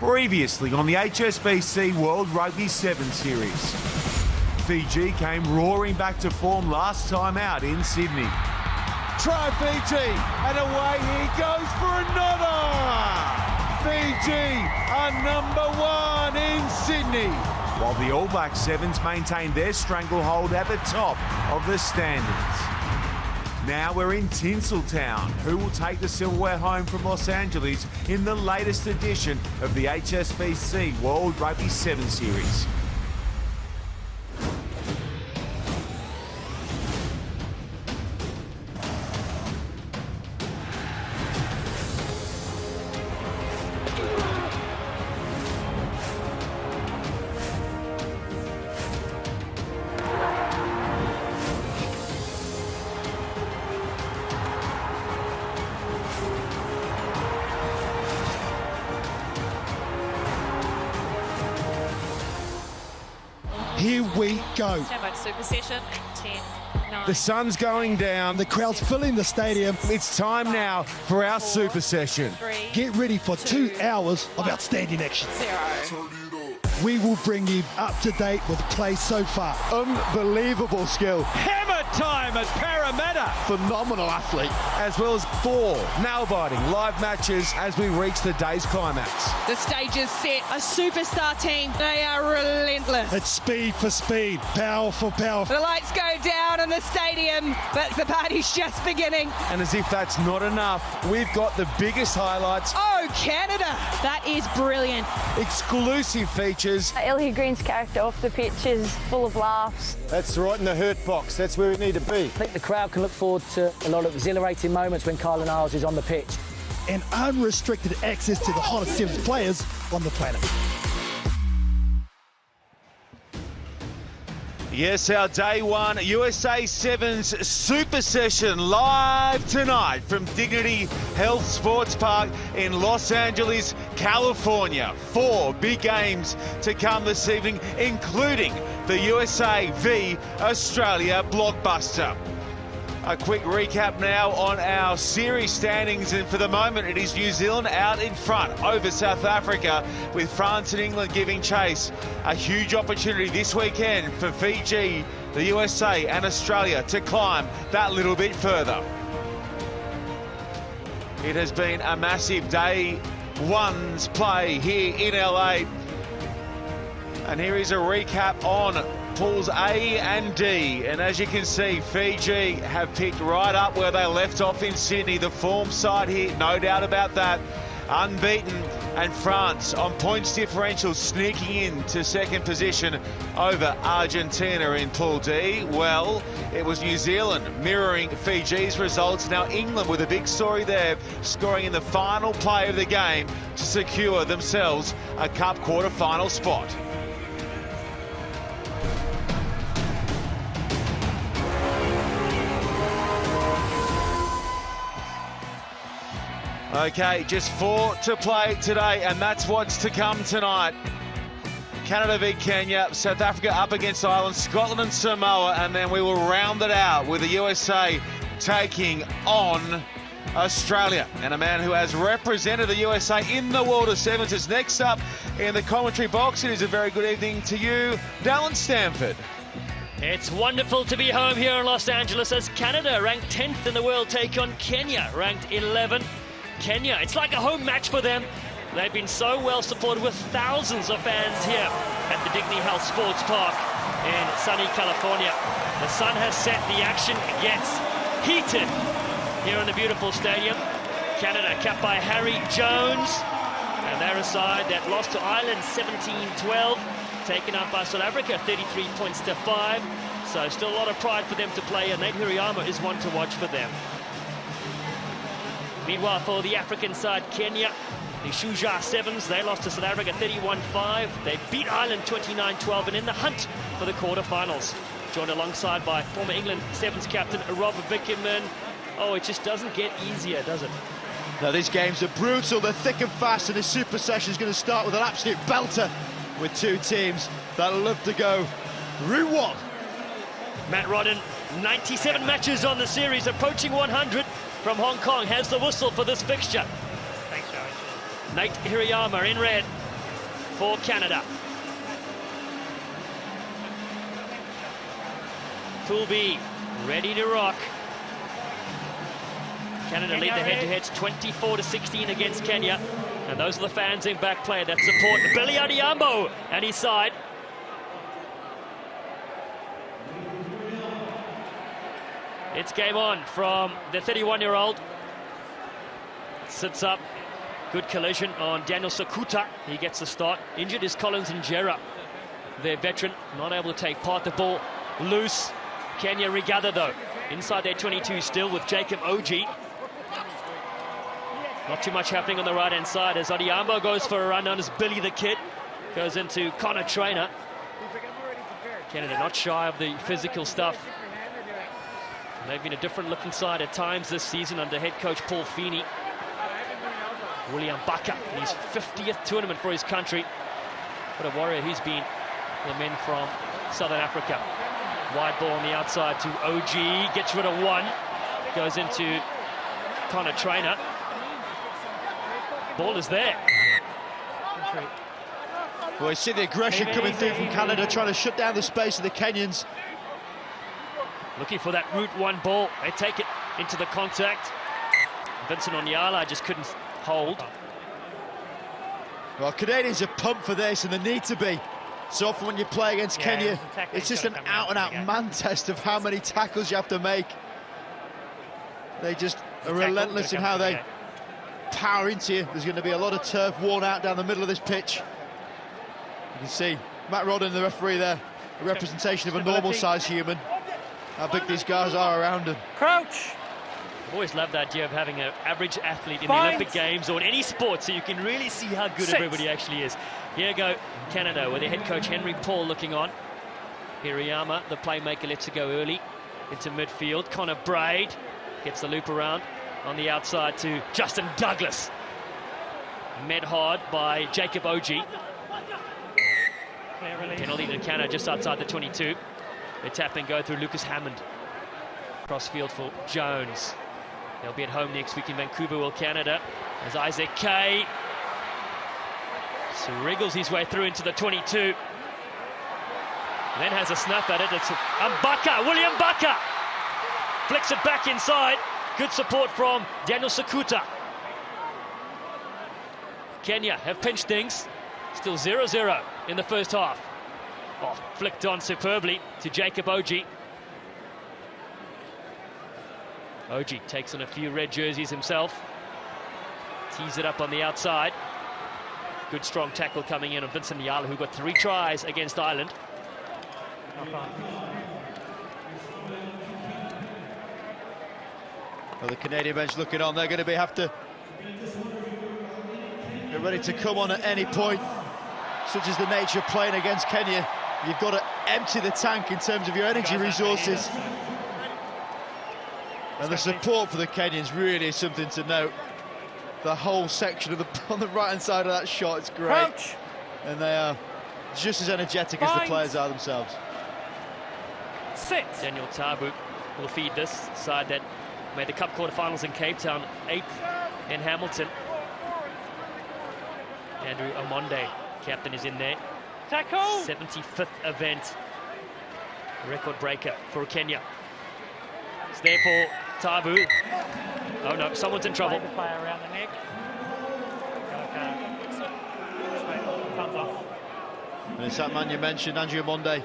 Previously on the HSBC World Rugby 7 Series. Fiji came roaring back to form last time out in Sydney. Try Fiji, and away he goes for another! Fiji are #1 in Sydney. While the All Black Sevens maintain their stranglehold at the top of the standings. Now we're in Tinseltown. Who will take the silverware home from Los Angeles in the latest edition of the HSBC World Rugby 7 Series? Here we go. So much super session. 10, 9. The sun's going down. The crowd's filling the stadium. It's time now for our super session. 3, Get ready for 2 hours of outstanding action. 0. We will bring you up to date with play so far. Unbelievable skill. Hammer time at Parramatta. Phenomenal athlete. As well as 4 nail-biting live matches as we reach the day's climax. The stage is set. A superstar team. They are relentless. It's speed for speed, power for power. The lights go down in the stadium, but the party's just beginning. And as if that's not enough, we've got the biggest highlights, Oh, Canada! That is brilliant. exclusive features. Ellie Green's character off the pitch is full of laughs. That's right in the hurt box. That's where we need to be. I think the crowd can look forward to a lot of exhilarating moments when Kylan Isles is on the pitch. And unrestricted access to the hottest 7 players on the planet. Yes, our day 1 USA Sevens Super Session live tonight from Dignity Health Sports Park in Los Angeles, California. 4 big games to come this evening, including the USA v Australia blockbuster. A quick recap now on our series standings, and for the moment it is New Zealand out in front over South Africa, with France and England giving chase. A huge opportunity this weekend for Fiji, the USA and Australia to climb that little bit further. It has been a massive day 1's play here in LA. And here is a recap on Pools A and D, and as you can see, Fiji have picked right up where they left off in Sydney. The form side here, no doubt about that, unbeaten, and France on points differential sneaking into second position over Argentina in Pool D. Well, it was New Zealand mirroring Fiji's results. Now England with a big story there, scoring in the final play of the game to secure themselves a Cup quarter-final spot. Okay, just 4 to play today, and that's what's to come tonight. Canada v Kenya, South Africa up against Ireland, Scotland and Samoa, and then we will round it out with the USA taking on Australia. And a man who has represented the USA in the World of Sevens is next up in the commentary box. It is a very good evening to you, Dallin Stanford. It's wonderful to be home here in Los Angeles as Canada, ranked 10th in the world, take on Kenya, ranked 11th. Kenya, it's like a home match for them. They've been so well supported with thousands of fans here at the Dignity Health Sports Park in sunny California. The sun has set, the action gets heated here in the beautiful stadium. Canada capped by Harry Jones, and they're a side that lost to Ireland 17-12, taken up by South Africa 33 points to 5. So still a lot of pride for them to play, and Nate Hirayama is one to watch for them. Meanwhile, for the African side, Kenya, the Shuja Sevens, they lost to South Africa 31-5. They beat Ireland 29-12 and in the hunt for the quarterfinals. Joined alongside by former England Sevens captain Rob Vickerman. Oh, it just doesn't get easier, does it? Now, these games are brutal. They're thick and fast, and this super session is going to start with an absolute belter with 2 teams that love to go Route 1. Matt Rodden, 97 matches on the series, approaching 100 from Hong Kong, has the whistle for this fixture. Thanks, Joey. Nate Hirayama in red, for Canada. Pool B, ready to rock. Canada lead the head-to-heads 24-16 against Kenya. And those are the fans in back play that support Billy Adhiambo and his side. It's game on from the 31-year-old. Sits up. Good collision on Daniel Sakuta. He gets the start. Injured is Collins Njera, their veteran, not able to take part. The ball loose. Kenya regather though. Inside their 22 still with Jacob Oji. Not too much happening on the right-hand side as Adhiambo goes for a run, known as Billy the Kid. Goes into Connor Trainer. Canada not shy of the physical stuff. They've been a different-looking side at times this season under head coach Paul Feeney. William Baka, his 50th tournament for his country. What a warrior he's been for the men from Southern Africa. Wide ball on the outside to OG, gets rid of one. Goes into Connor Trainer. Ball is there. Well, you see the aggression coming through from Canada, trying to shut down the space of the Kenyans. Looking for that route one ball. They take it into the contact. Vincent Onyala just couldn't hold. Well, Canadians are pumped for this, and they need to be. So often when you play against Kenya, it's just an out-and-out man test of how many tackles you have to make. They just are relentless in how they power into you. There's going to be a lot of turf worn out down the middle of this pitch. You can see Matt Rodden, the referee there, a representation of a normal-sized human. How big these guys are around him. Crouch! I've always loved the idea of having an average athlete in the Olympic Games or in any sport, so you can really see how good everybody actually is. Here go Canada with their head coach Henry Paul looking on. Hirayama, the playmaker, lets it go early into midfield. Connor Braid gets the loop around on the outside to Justin Douglas. Met hard by Jacob Oji. Penalty to Canada just outside the 22. They tap and go through Lucas Hammond. Crossfield for Jones. They'll be at home next week in Vancouver, will Canada, as Isaac Kay wriggles his way through into the 22. And then has a snuff at it. It's Mbaka, William Mbaka. Flicks it back inside. Good support from Daniel Sakuta. Kenya have pinched things. Still 0-0 in the first half. Oh, flicked on superbly to Jacob Oji. Oji takes on a few red jerseys himself. Tees it up on the outside. Good strong tackle coming in on Vincent Onyala, who got 3 tries against Ireland. Well, the Canadian bench looking on. They're going to have to get ready to come on at any point. Such as the nature of playing against Kenya, you've got to empty the tank in terms of your energy resources. And the support for the Kenyans really is something to note. The whole section of on the right-hand side of that shot, it's great. Crouch. And they are just as energetic as the players are themselves. Daniel Tabu will feed this side that made the Cup quarterfinals in Cape Town, 8th in Hamilton. Andrew Amonde, captain, is in there. Tackle! 75th event. Record breaker for Kenya. It's there for Tabu. Oh no, someone's in trouble. Around the neck. And it's that man you mentioned, Andrew Amonde.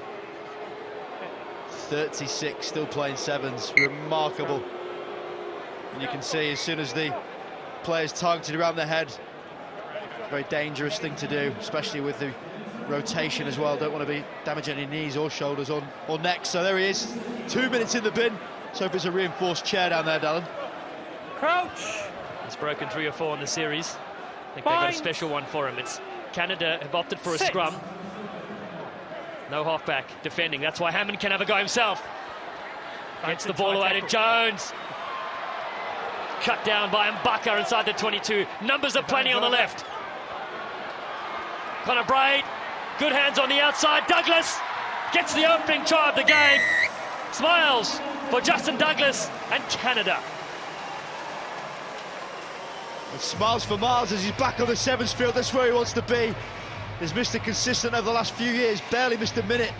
36, still playing sevens. Remarkable. And you can see as soon as the player's targeted around the head, very dangerous thing to do, especially with the rotation as well. Don't want to be damaging any knees or shoulders or necks. So there he is, 2 minutes in the bin. Let's hope it's a reinforced chair down there, Dallin. Crouch! He's broken 3 or 4 in the series. I think they've got a special one for him. It's Canada have opted for a scrum. No halfback defending. That's why Hammond can have a go himself. Gets the ball away to Jones. Cut down by Mbaka inside the 22. Numbers are plenty on the left. Connor Braid, good hands on the outside. Douglas gets the opening try of the game. Smiles for Justin Douglas and Canada. And smiles for Miles as he's back on the sevens field. That's where he wants to be. He's Mr. Consistent over the last few years, barely missed a minute.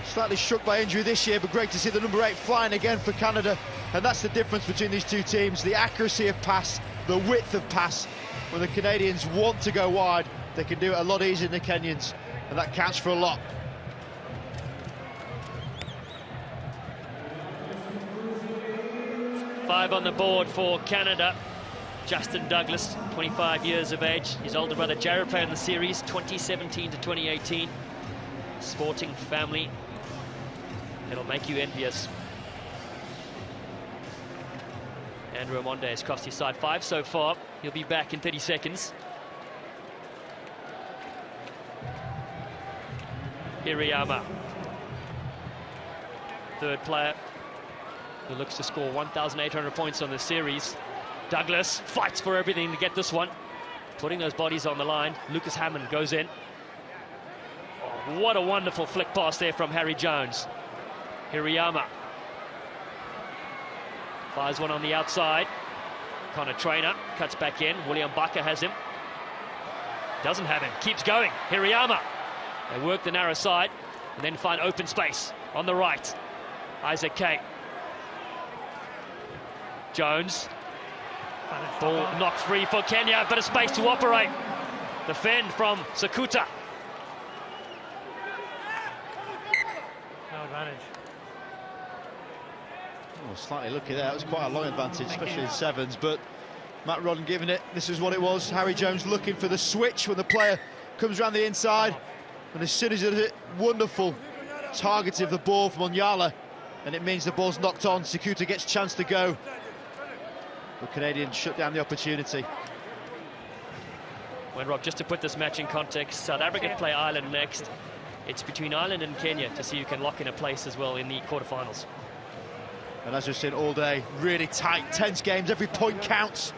Slightly struck by injury this year, but great to see the number 8 flying again for Canada. And that's the difference between these two teams, the accuracy of pass, the width of pass. When the Canadians want to go wide, they can do it a lot easier than the Kenyans, and that counts for a lot. Five on the board for Canada. Justin Douglas, 25 years of age. His older brother Jared played in the series 2017 to 2018. Sporting family. It'll make you envious. Andrew Amonde has cost his side 5 so far. He'll be back in 30 seconds. Hirayama, third player who looks to score 1,800 points on the series. Douglas fights for everything to get this one, putting those bodies on the line. Lucas Hammond goes in. Oh, what a wonderful flick pass there from Harry Jones. Hirayama fires one on the outside. Connor Traynor cuts back in. William Barker has him. Doesn't have him. Keeps going. Hirayama. They work the narrow side and then find open space on the right. Isaac Kay. Jones. Ball knocked free for Kenya, but a space to operate. Defend from Sakuta. No advantage. Oh, slightly lucky there. It was quite a long advantage, especially in sevens, but Matt Rodden giving it. This is what it was. Harry Jones looking for the switch when the player comes around the inside, and as soon as he does it, wonderful targeting of the ball from Onyala, and it means the ball's knocked on. Sakuta gets a chance to go. The Canadians shut down the opportunity. Well, Rob, just to put this match in context, South Africa play Ireland next. It's between Ireland and Kenya to see who can lock in a place as well in the quarterfinals. And as we've seen all day, really tight, tense games. Every point counts.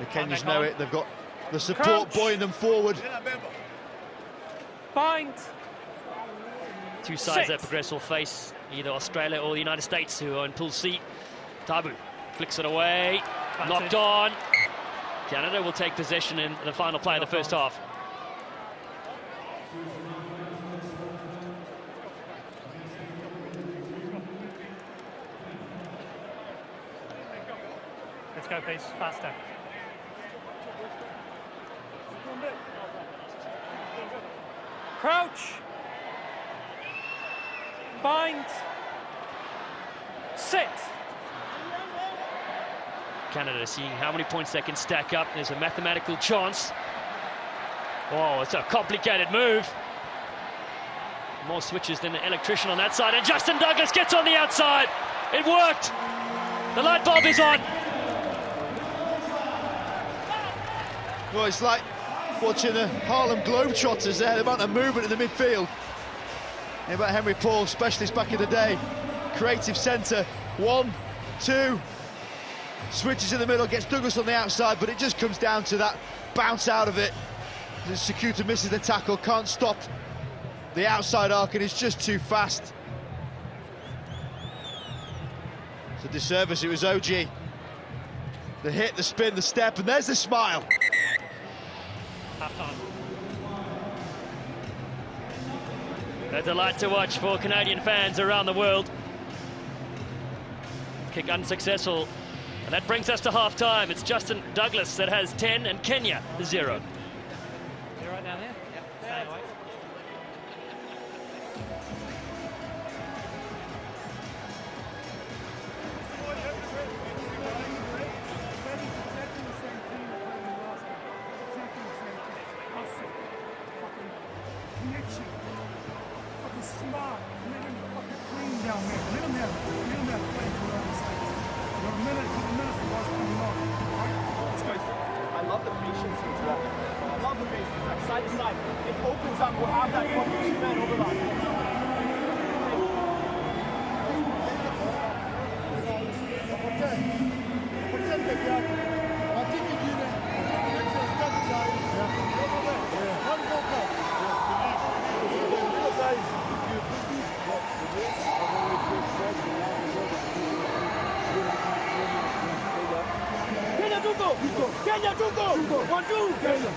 The Kenyans know it. They've got the support buoying them forward. Bind. Two sides that progress will face either Australia or the United States, who are in Pool C. Tabu flicks it away, knocked on. Canada will take possession in the final play of the first half. Let's go, please. Faster. Crouch. Bind. Sit. Canada seeing how many points they can stack up. There's a mathematical chance. Oh, it's a complicated move. More switches than an electrician on that side, and Justin Douglas gets on the outside. It worked. The light bulb is on. Well, it's like watching the Harlem Globetrotters there, the amount of movement in the midfield. How about Henry Paul, specialist back in the day. Creative centre, 1, 2, switches in the middle, gets Douglas on the outside, but it just comes down to that bounce out of it. Sakuta misses the tackle, can't stop the outside arc, and it's just too fast. It's a disservice, it was OG. The hit, the spin, the step, and there's the smile. Half-time. A delight to watch for Canadian fans around the world. Kick unsuccessful. And that brings us to half-time. It's Justin Douglas that has 10 and Kenya 0. You right down there? Yep. Stay away. I love the patience into that. I love the patience, like side to side. It opens up, we'll have that one man overlap. Kenya, Dugo! 1, 2! Kenya!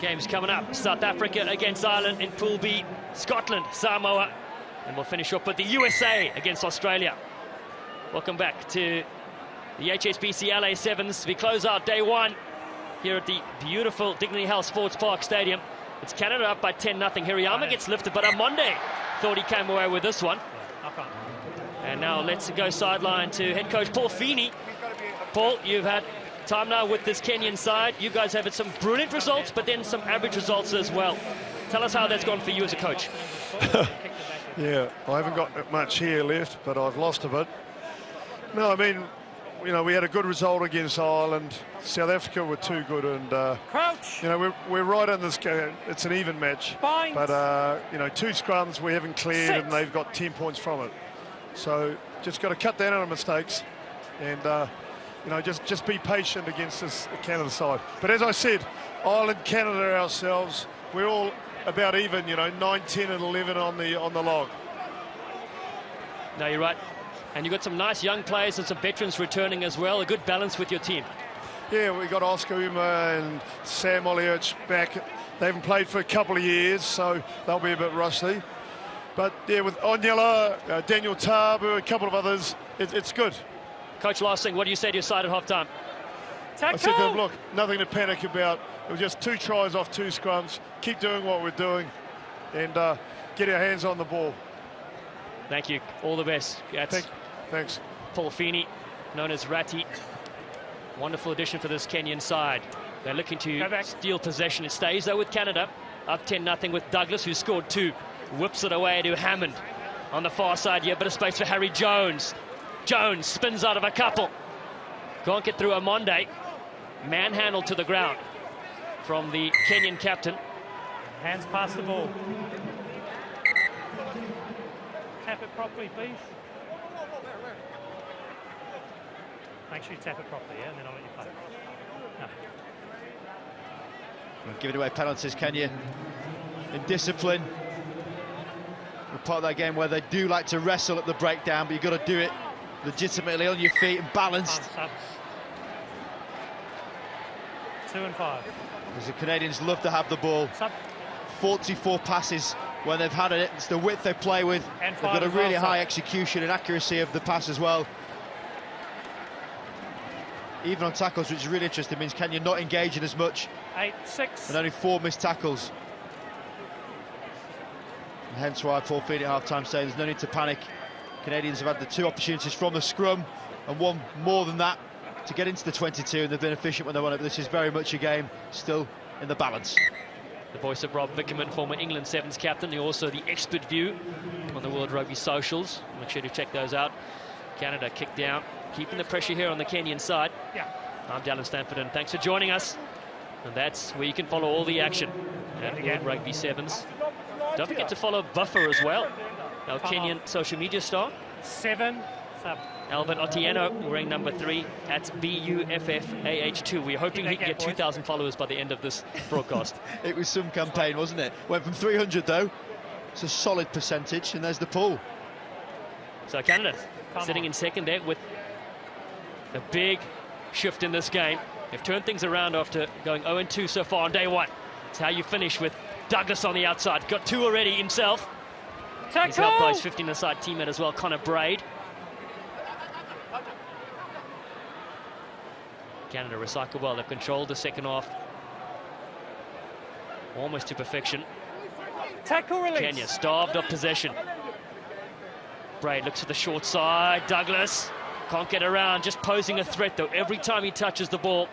Games coming up. South Africa against Ireland in Pool B. Scotland, Samoa. And we'll finish up with the USA against Australia. Welcome back to the HSBC LA Sevens. We close out day one here at the beautiful Dignity Health Sports Park Stadium. It's Canada up by 10-0. Hirayama gets lifted, but Amonde thought he came away with this one. And now let's go sideline to head coach Paul Feeney. Paul, you've had time now with this Kenyan side. You guys have had some brilliant results, but then some average results as well. Tell us how that's gone for you as a coach. Yeah, I haven't got much here left, but I've lost a bit. No, I mean, you know, we had a good result against Ireland. South Africa were too good, and you know, we're right in this game. It's an even match, but you know, 2 scrums we haven't cleared, and they've got 10 points from it. So just got to cut down on mistakes, and you know, just be patient against this Canada side. But as I said, Ireland, Canada, ourselves, we're all about even. You know, 9, 10, and 11 on the log. No, you're right. And you've got some nice young players and some veterans returning as well. A good balance with your team. Yeah, we got Oscar Uma and Sam Olievich back. They haven't played for a couple of years, so they'll be a bit rusty. But yeah, with Onyela, Daniel Tabu, a couple of others, it's good. Coach, last thing, what do you say to your side at half-time? I said to them, look, nothing to panic about. It was just 2 tries off 2 scrums. Keep doing what we're doing and get our hands on the ball. Thank you. All the best. Thanks. Paul Feeney, known as Ratty. Wonderful addition for this Kenyan side. They're looking to steal possession. It stays, though, with Canada. Up 10-0 with Douglas, who scored 2. Whips it away to Hammond. On the far side, yeah, bit of space for Harry Jones. Jones spins out of a couple. Can't get through Amonde. Manhandled to the ground from the Kenyan captain. Hands past the ball. Tap it properly, please. Make sure you tap it properly, yeah, and then I'll let you play. No. We're giving away penalties, Kenya. In discipline. We're part of that game where they do like to wrestle at the breakdown, but you've got to do it legitimately on your feet and balanced. 2 and 5. Because the Canadians love to have the ball. 44 passes when they've had it. It's the width they play with. They've got a really high execution and accuracy of the pass as well. Even on tackles, which is really interesting, means Kenya not engaging as much. 8-6. And only 4 missed tackles. And hence why Paul Feeney at half-time saying there's no need to panic. Canadians have had the 2 opportunities from the scrum and 1 more than that to get into the 22, and they've been efficient when they want it. But this is very much a game still in the balance. The voice of Rob Vickerman, former England Sevens captain, and also the expert view on the World Rugby socials. Make sure to check those out. Canada kicked down, keeping the pressure here on the Kenyan side. Yeah. I'm Dallin Stanford, and thanks for joining us. And that's where you can follow all the action at World Rugby Sevens. Don't forget to follow Buffer as well, our Kenyan social media star. 7. Alvin Otieno wearing number 3 at BUFFAH2. We're hoping he can get 2,000 followers by the end of this broadcast. It was some campaign, wasn't it? Went from 300 though. It's a solid percentage, and there's the pool. So Canada sitting in second there with a big shift in this game. They've turned things around after going 0-2 so far on day 1. It's how you finish with Douglas on the outside. Got 2 already himself. He's helped by his 15-a-side teammate as well, Connor Braid. Canada recycle well. They've controlled the second half almost to perfection. Tackle release. Kenya starved of possession. Braid looks at the short side. Douglas can't get around, just posing a threat though every time he touches the ball.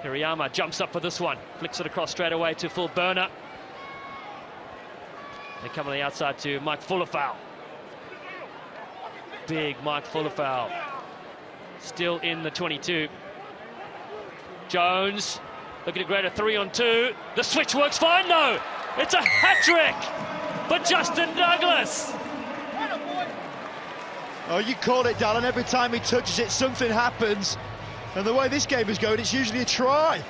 Hirayama jumps up for this one, flicks it across straight away to full burner. They come on the outside to Mike Fullerfowl. Big Mike Fullerfowl. Still in the 22. Jones looking to create a 3-on-2. The switch works fine, no! It's a hat-trick for Justin Douglas. Oh, you call it, Dallin. Every time he touches it, something happens. And the way this game is going, it's usually a try.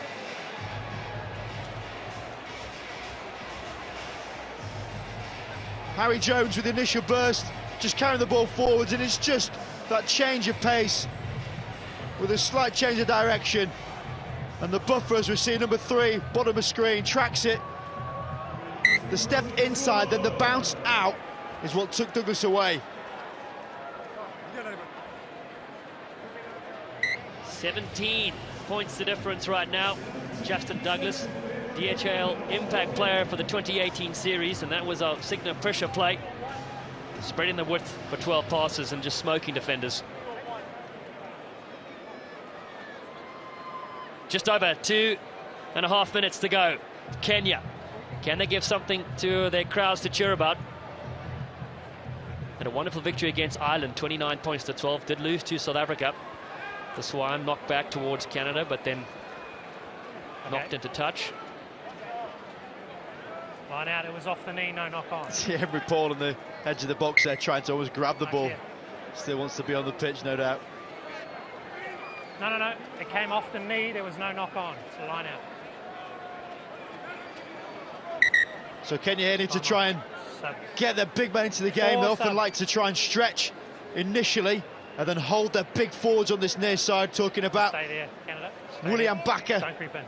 Harry Jones with the initial burst, just carrying the ball forwards, and it's just that change of pace with a slight change of direction. And the buffer, as we see, number 3, bottom of screen, tracks it. The step inside, then the bounce out is what took Douglas away. 17 points the difference right now. Justin Douglas, DHL impact player for the 2018 series, and that was our signature pressure play. Spreading the width for 12 passes and just smoking defenders. Just over 2.5 minutes to go. Kenya, can they give something to their crowds to cheer about? And a wonderful victory against Ireland, 29 points to 12. Did lose to South Africa. The Swan knocked back towards Canada, but then knocked into touch. Line out, it was off the knee, no knock on. See Henry Paul on the edge of the box there, trying to always grab the ball. Still wants to be on the pitch, no doubt. No. It came off the knee, there was no knock on. It's a line out. So Kenya here need to try and get their big men into the game. They often like to try and stretch initially and then hold their big forwards on this near side, talking about Stay there, Canada. William Backer Don't creep in.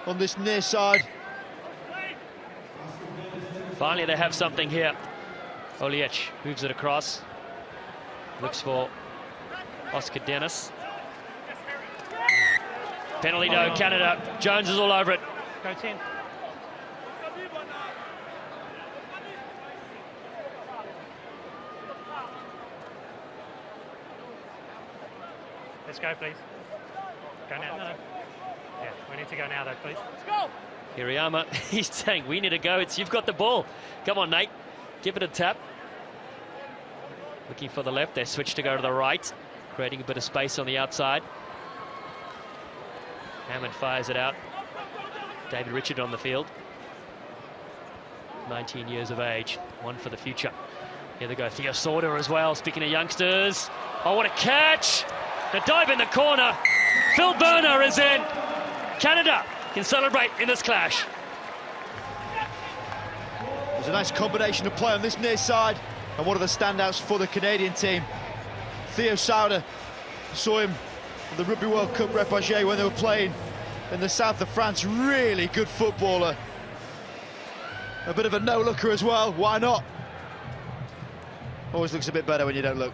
on this near side. Finally, they have something here. Oliech moves it across. Looks for Oscar Dennis. Penalty to Canada. Jones is all over it. Go 10. Let's go, please. Go now. No. Yeah, we need to go now, though, please. Let's go. Hirayama, he's saying, we need to go. You've got the ball. Come on, Nate. Give it a tap. Looking for the left. They switch to go to the right, creating a bit of space on the outside. Hammond fires it out. David Richard on the field. 19 years of age. One for the future. Here they go. Theo Sorder as well. Speaking of youngsters. Oh, what a catch! The dive in the corner. Phil Burner is in. Canada can celebrate in this clash. There's a nice combination of play on this near side, and one of the standouts for the Canadian team. Theo Sauder, saw him at the Rugby World Cup repage when they were playing in the south of France. Really good footballer. A bit of a no-looker as well, why not? Always looks a bit better when you don't look.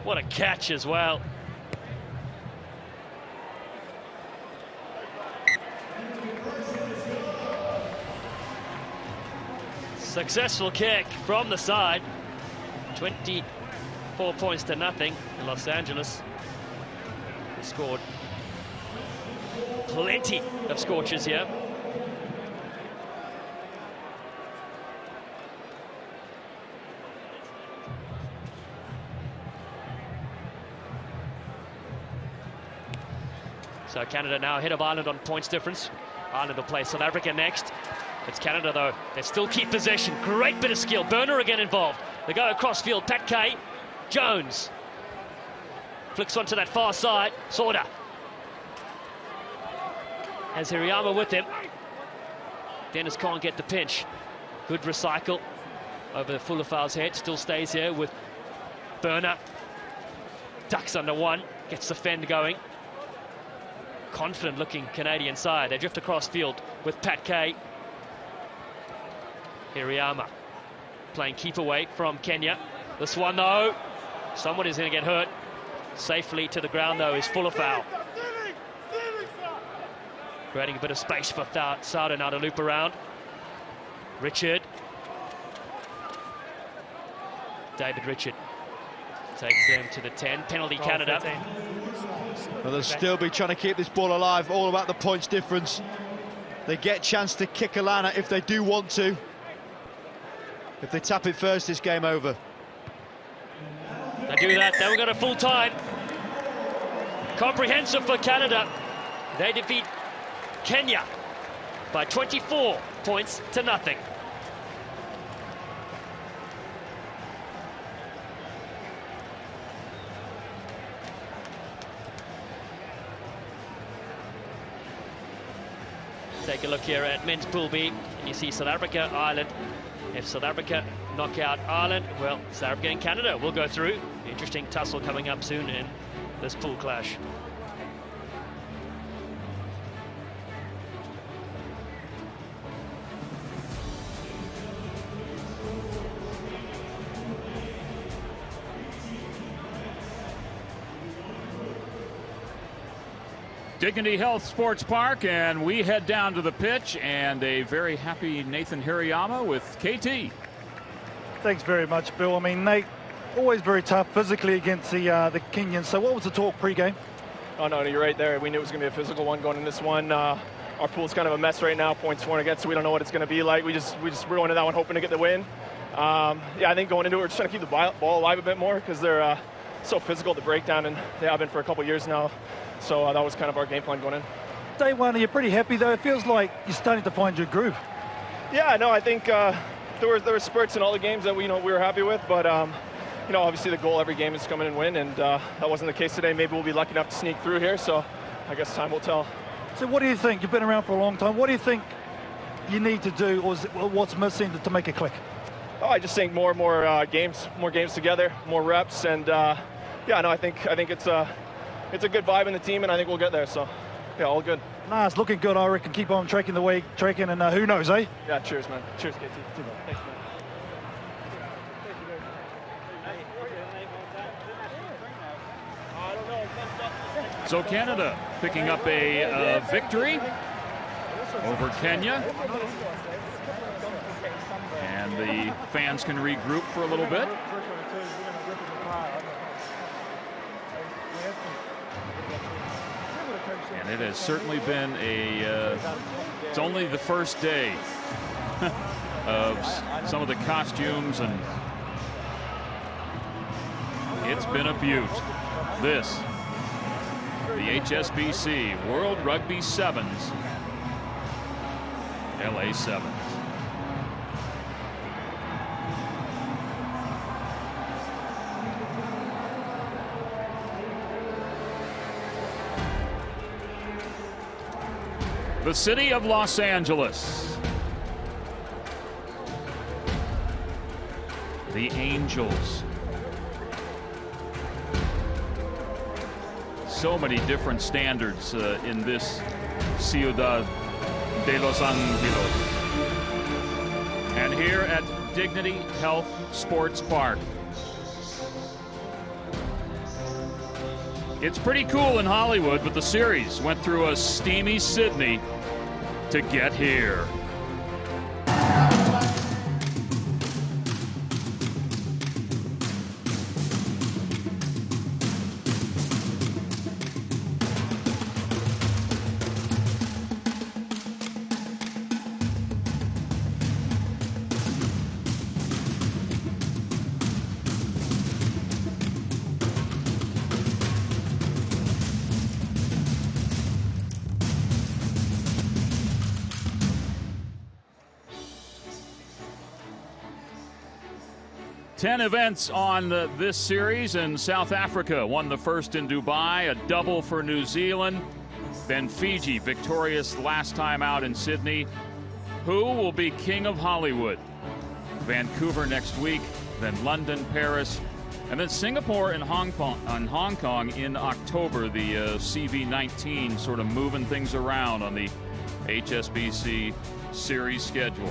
What a catch as well. Successful kick from the side. 24 points to nothing in Los Angeles. They scored plenty of scorches here. So Canada now ahead of Ireland on points difference. Ireland will play South Africa next. It's Canada, though. They still keep possession. Great bit of skill. Burner again involved. They go across field. Pat Kay. Jones. Flicks onto that far side. Sorda. Has Hirayama with him. Dennis can't get the pinch. Good recycle over the Fulafau's head. Still stays here with Burner. Ducks under one. Gets the fend going. Confident looking Canadian side. They drift across field with Pat Kay. Hirayama playing keep away from Kenya. This one, though, someone is going to get hurt. Safely to the ground, though, is Fulafau. Creating a bit of space for Sauder now to loop around. Richard. David Richard takes them to the 10. Penalty Canada. 13. Well, they'll still be trying to keep this ball alive, all about the points difference. They get a chance to kick Alana if they do want to. If they tap it first, it's game over. They do that, then we've got a full time. Comprehensive for Canada. They defeat Kenya by 24 points to nothing. Take a look here at men's Pool B, and you see South Africa, Ireland. If South Africa knock out Ireland, well, South Africa and Canada will go through. Interesting tussle coming up soon in this pool clash. Dignity Health Sports Park, and we head down to the pitch, and a very happy Nathan Hirayama with KT. Thanks very much, Bill. I mean, Nate, always very tough physically against the Kenyans. So what was the talk pre-game? Oh, no, you're right there. We knew it was going to be a physical one going in this one. Our pool's kind of a mess right now, points for and against, so we don't know what it's going to be like. We're going into that one hoping to get the win. Yeah, I think going into it, we're just trying to keep the ball alive a bit more because they're so physical to break down, and they have been for a couple years now. So that was kind of our game plan going in. Day one, you're pretty happy though. It feels like you're starting to find your groove. Yeah, no, I think there were spurts in all the games that we were happy with, but obviously the goal every game is to come in and win, and that wasn't the case today. Maybe we'll be lucky enough to sneak through here. So I guess time will tell. So what do you think? You've been around for a long time. What do you think you need to do, or what's missing to make it click? Oh, I just think more games together, more reps, and yeah, no, I think it's a good vibe in the team, and I think we'll get there. So yeah, all good. Nah, it's looking good. I reckon keep on trekking, and who knows, eh? Yeah, cheers, man. Cheers, KT. Thanks, man. So Canada picking up a victory over Kenya. And the fans can regroup for a little bit. And it has certainly been it's only the first day of some of the costumes, and it's been a beaut. This, the HSBC World Rugby Sevens, LA Sevens. The city of Los Angeles. The Angels. So many different standards in this Ciudad de Los Angeles. And here at Dignity Health Sports Park. It's pretty cool in Hollywood, but the series went through a steamy Sydney to get here. Ten events on this series, and South Africa won the first in Dubai, a double for New Zealand. Then Fiji, victorious last time out in Sydney. Who will be king of Hollywood? Vancouver next week, then London, Paris, and then Singapore and Hong Kong in October. The CV19 sort of moving things around on the HSBC series schedule.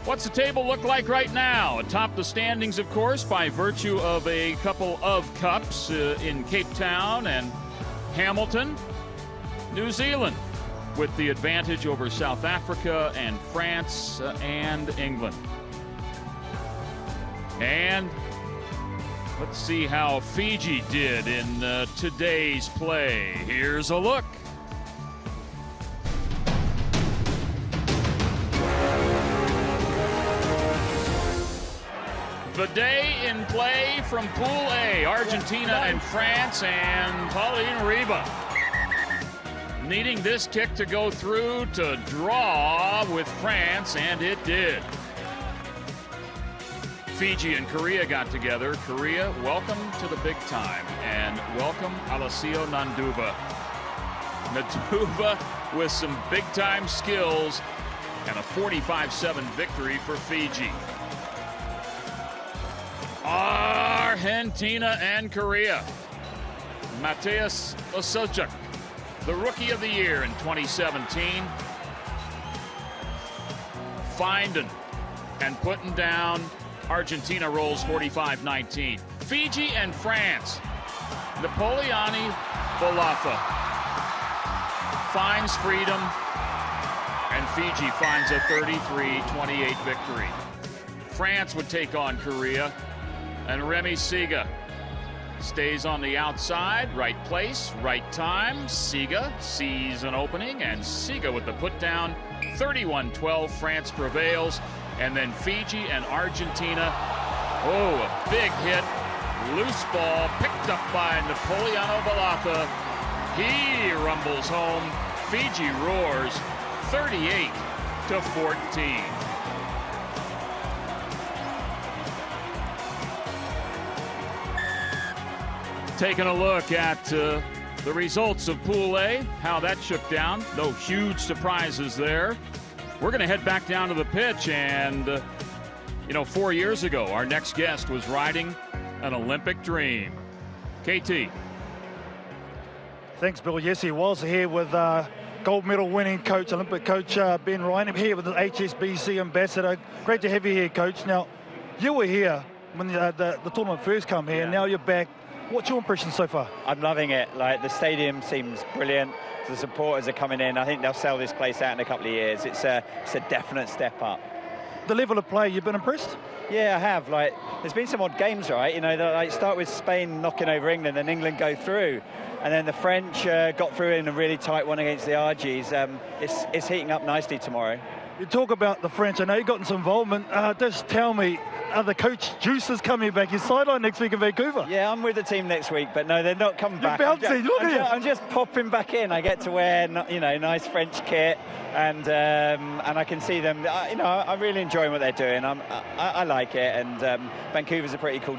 What's the table look like right now? Atop the standings, of course, by virtue of a couple of cups in Cape Town and Hamilton. New Zealand with the advantage over South Africa and France and England. And let's see how Fiji did in today's play. Here's a look. The day in play from Pool A, Argentina and France, and Pauline Riba needing this kick to go through to draw with France, and it did. Fiji and Korea got together. Korea, welcome to the big time, and welcome Alessio Nanduva. Nanduva with some big-time skills and a 45-7 victory for Fiji. Argentina and Korea. Mateus Osojuk, the Rookie of the Year in 2017. Finding and putting down. Argentina rolls 45-19. Fiji and France. Napoleoni Bolafa. finds freedom, and Fiji finds a 33-28 victory. France would take on Korea, and Remy Siga stays on the outside, right place, right time. Siga sees an opening, and Siga with the put down. 31-12, France prevails, and then Fiji and Argentina. Oh, a big hit. Loose ball picked up by Napoleano Balata. He rumbles home. Fiji roars 38-14. Taking a look at the results of Pool A, how that shook down. No huge surprises there. We're going to head back down to the pitch, and 4 years ago, our next guest was riding an Olympic dream. KT. Thanks, Bill. Yes, he was here with gold medal winning coach, Olympic coach Ben Ryan. I'm here with the HSBC ambassador. Great to have you here, coach. Now, you were here when the tournament first come here, and now you're back. What's your impression so far? I'm loving it. Like, the stadium seems brilliant. The supporters are coming in. I think they'll sell this place out in a couple of years. It's a definite step up. The level of play, you've been impressed? Yeah, I have. Like, there's been some odd games, right? They start with Spain knocking over England, and England go through. And then the French got through in a really tight one against the RGs. It's heating up nicely tomorrow. You talk about the French. I know you've gotten some involvement. Just tell me, are the coach juices coming back? You're sidelined next week in Vancouver. Yeah, I'm with the team next week, but no, they're not coming back. I'm just popping back in. I get to wear, nice French kit, and I can see them. I'm really enjoying what they're doing. I like it, and Vancouver's a pretty cool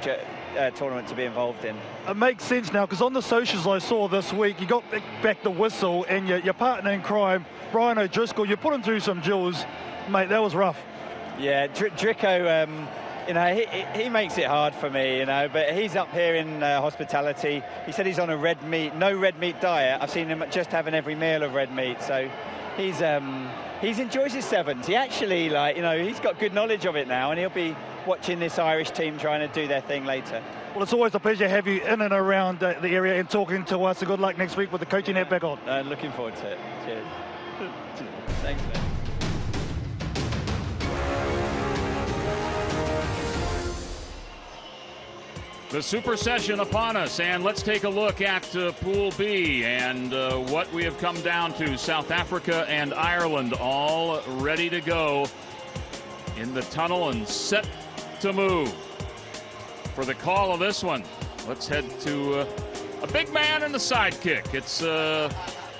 tournament to be involved in. It makes sense now, because on the socials I saw this week, you got back the whistle, and your partner in crime, Brian O'Driscoll, you put him through some jewels. Mate, that was rough. Yeah, Drico, he makes it hard for me, but he's up here in hospitality. He said he's on a no red meat diet. I've seen him just having every meal of red meat, so he's enjoys his sevens. He actually, he's got good knowledge of it now, and he'll be watching this Irish team trying to do their thing later. Well, it's always a pleasure to have you in and around the area and talking to us. So good luck next week with the coaching hat back on. Looking forward to it. Cheers. Thanks, man. The Super Session upon us, and let's take a look at Pool B and what we have come down to. South Africa and Ireland all ready to go in the tunnel and set to move. For the call of this one, let's head to a big man and a sidekick.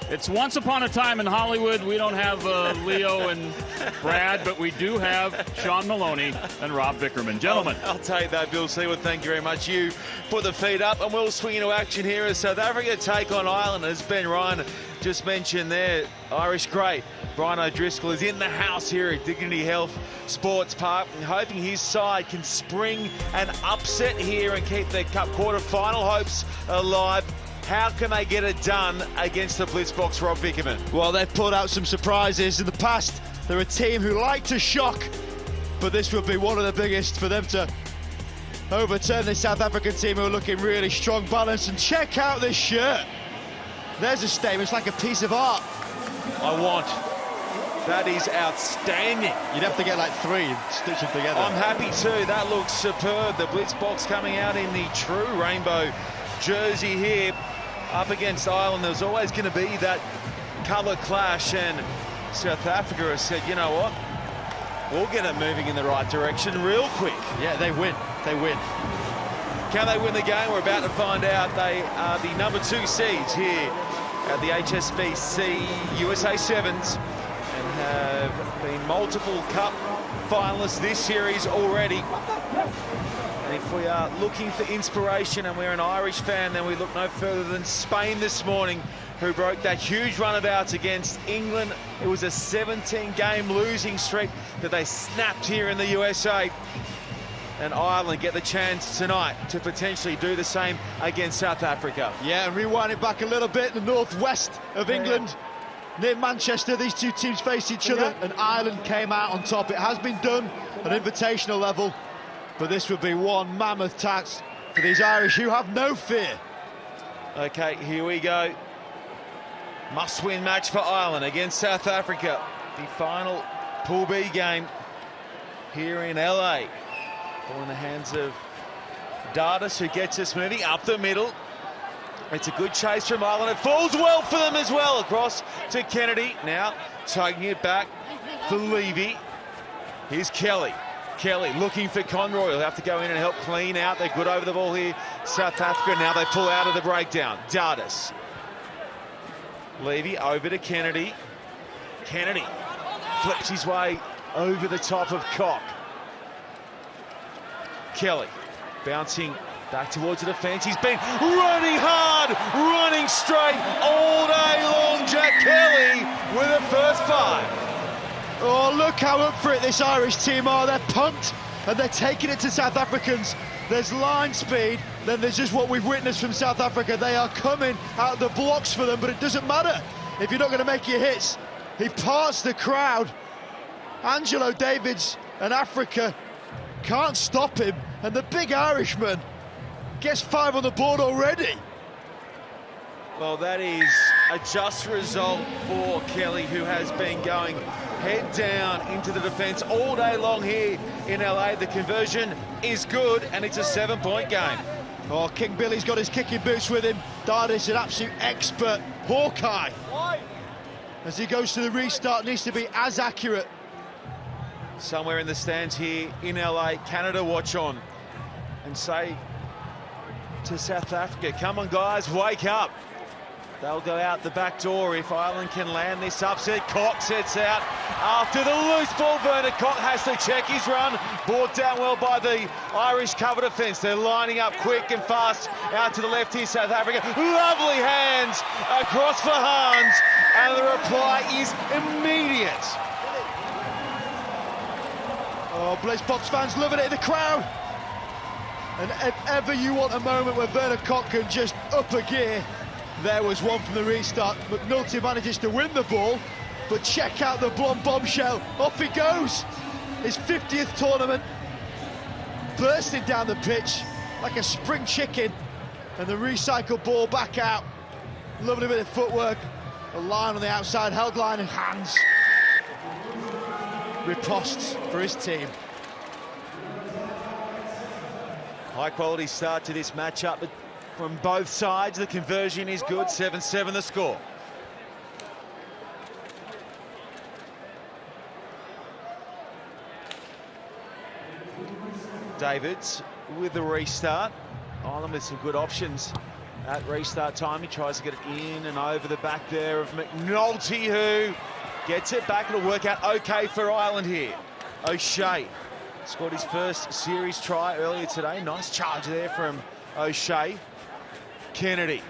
It's once upon a time in Hollywood. We don't have Leo and Brad, but we do have Sean Maloney and Rob Vickerman. Gentlemen. I'll take that, Bill Seawood. Thank you very much. You put the feet up, and we'll swing into action here as South Africa take on Ireland. As Ben Ryan just mentioned there, Irish great Brian O'Driscoll is in the house here at Dignity Health Sports Park, and hoping his side can spring an upset here and keep their Cup quarter-final hopes alive. How can they get it done against the Blitzboks, Rob Vickerman? Well, they've pulled out some surprises. In the past, they're a team who like to shock, but this would be one of the biggest for them to overturn the South African team, who are looking really strong, balanced. And check out this shirt. There's a statement. It's like a piece of art. That is outstanding. You'd have to get like 3 and stitch them together. I'm happy too. That looks superb. The Blitzboks coming out in the true rainbow jersey here. Up against Ireland, there's always going to be that colour clash, and South Africa has said, you know what, we'll get it moving in the right direction real quick. Yeah, they win. Can they win the game? We're about to find out. They are the number 2 seeds here at the HSBC USA Sevens, and have been multiple Cup finalists this series already. And if we are looking for inspiration, and we're an Irish fan, then we look no further than Spain this morning, who broke that huge runabout against England. It was a 17-game losing streak that they snapped here in the USA. And Ireland get the chance tonight to potentially do the same against South Africa. Yeah, and rewind it back a little bit, the northwest of England, near Manchester, these two teams faced each other, and Ireland came out on top. It has been done at invitational level, but this would be one mammoth task for these Irish, who have no fear. Okay, here we go. Must-win match for Ireland against South Africa. The final Pool B game here in LA. Ball in the hands of Dardis, who gets us moving up the middle. It's a good chase from Ireland. It falls well for them as well. Across to Kennedy. Now tugging it back for Levy. Here's Kelly. Kelly looking for Conroy. He'll have to go in and help clean out. They're good over the ball here. South Africa, now they pull out of the breakdown. Dardis. Levy over to Kennedy. Kennedy flips his way over the top of Cock. Kelly bouncing back towards the defence. He's been running hard, running straight all day long. Jack Kelly with a first 5. Oh, look how up for it this Irish team are. They're pumped and they're taking it to South Africans. There's line speed, then there's just what we've witnessed from South Africa. They are coming out of the blocks for them, but it doesn't matter if you're not going to make your hits. He parts the crowd. Angelo Davids and Africa can't stop him, and the big Irishman gets 5 on the board already. Well, that is a just result for Kelly, who has been going head down into the defence all day long here in LA. The conversion is good, and it's a 7-point game. Oh, King Billy's got his kicking boots with him. Dardis, an absolute expert Hawkeye. As he goes to the restart, needs to be as accurate. Somewhere in the stands here in LA, Canada watch on and say to South Africa, come on guys, wake up. They'll go out the back door if Ireland can land this upset. Cock sets out after the loose ball. Werner Cock has to check his run. Brought down well by the Irish cover defence. They're lining up quick and fast out to the left here, South Africa. Lovely hands across for Hans, and the reply is immediate. Oh, Blaze Box fans loving it in the crowd. And if ever you want a moment where Werner Cock can just up a gear, there was one from the restart. McNulty manages to win the ball, but check out the blonde bombshell. Off he goes. His 50th tournament, bursting down the pitch like a spring chicken, and the recycled ball back out. Lovely bit of footwork. A line on the outside, held line and hands. Riposte for his team. High quality start to this matchup, but from both sides, the conversion is good. 7-7 the score. Davids with the restart. Ireland with some good options at restart time. He tries to get it in and over the back there of McNulty, who gets it back. It'll work out okay for Ireland here. O'Shea scored his first series try earlier today. Nice charge there from O'Shea. Kennedy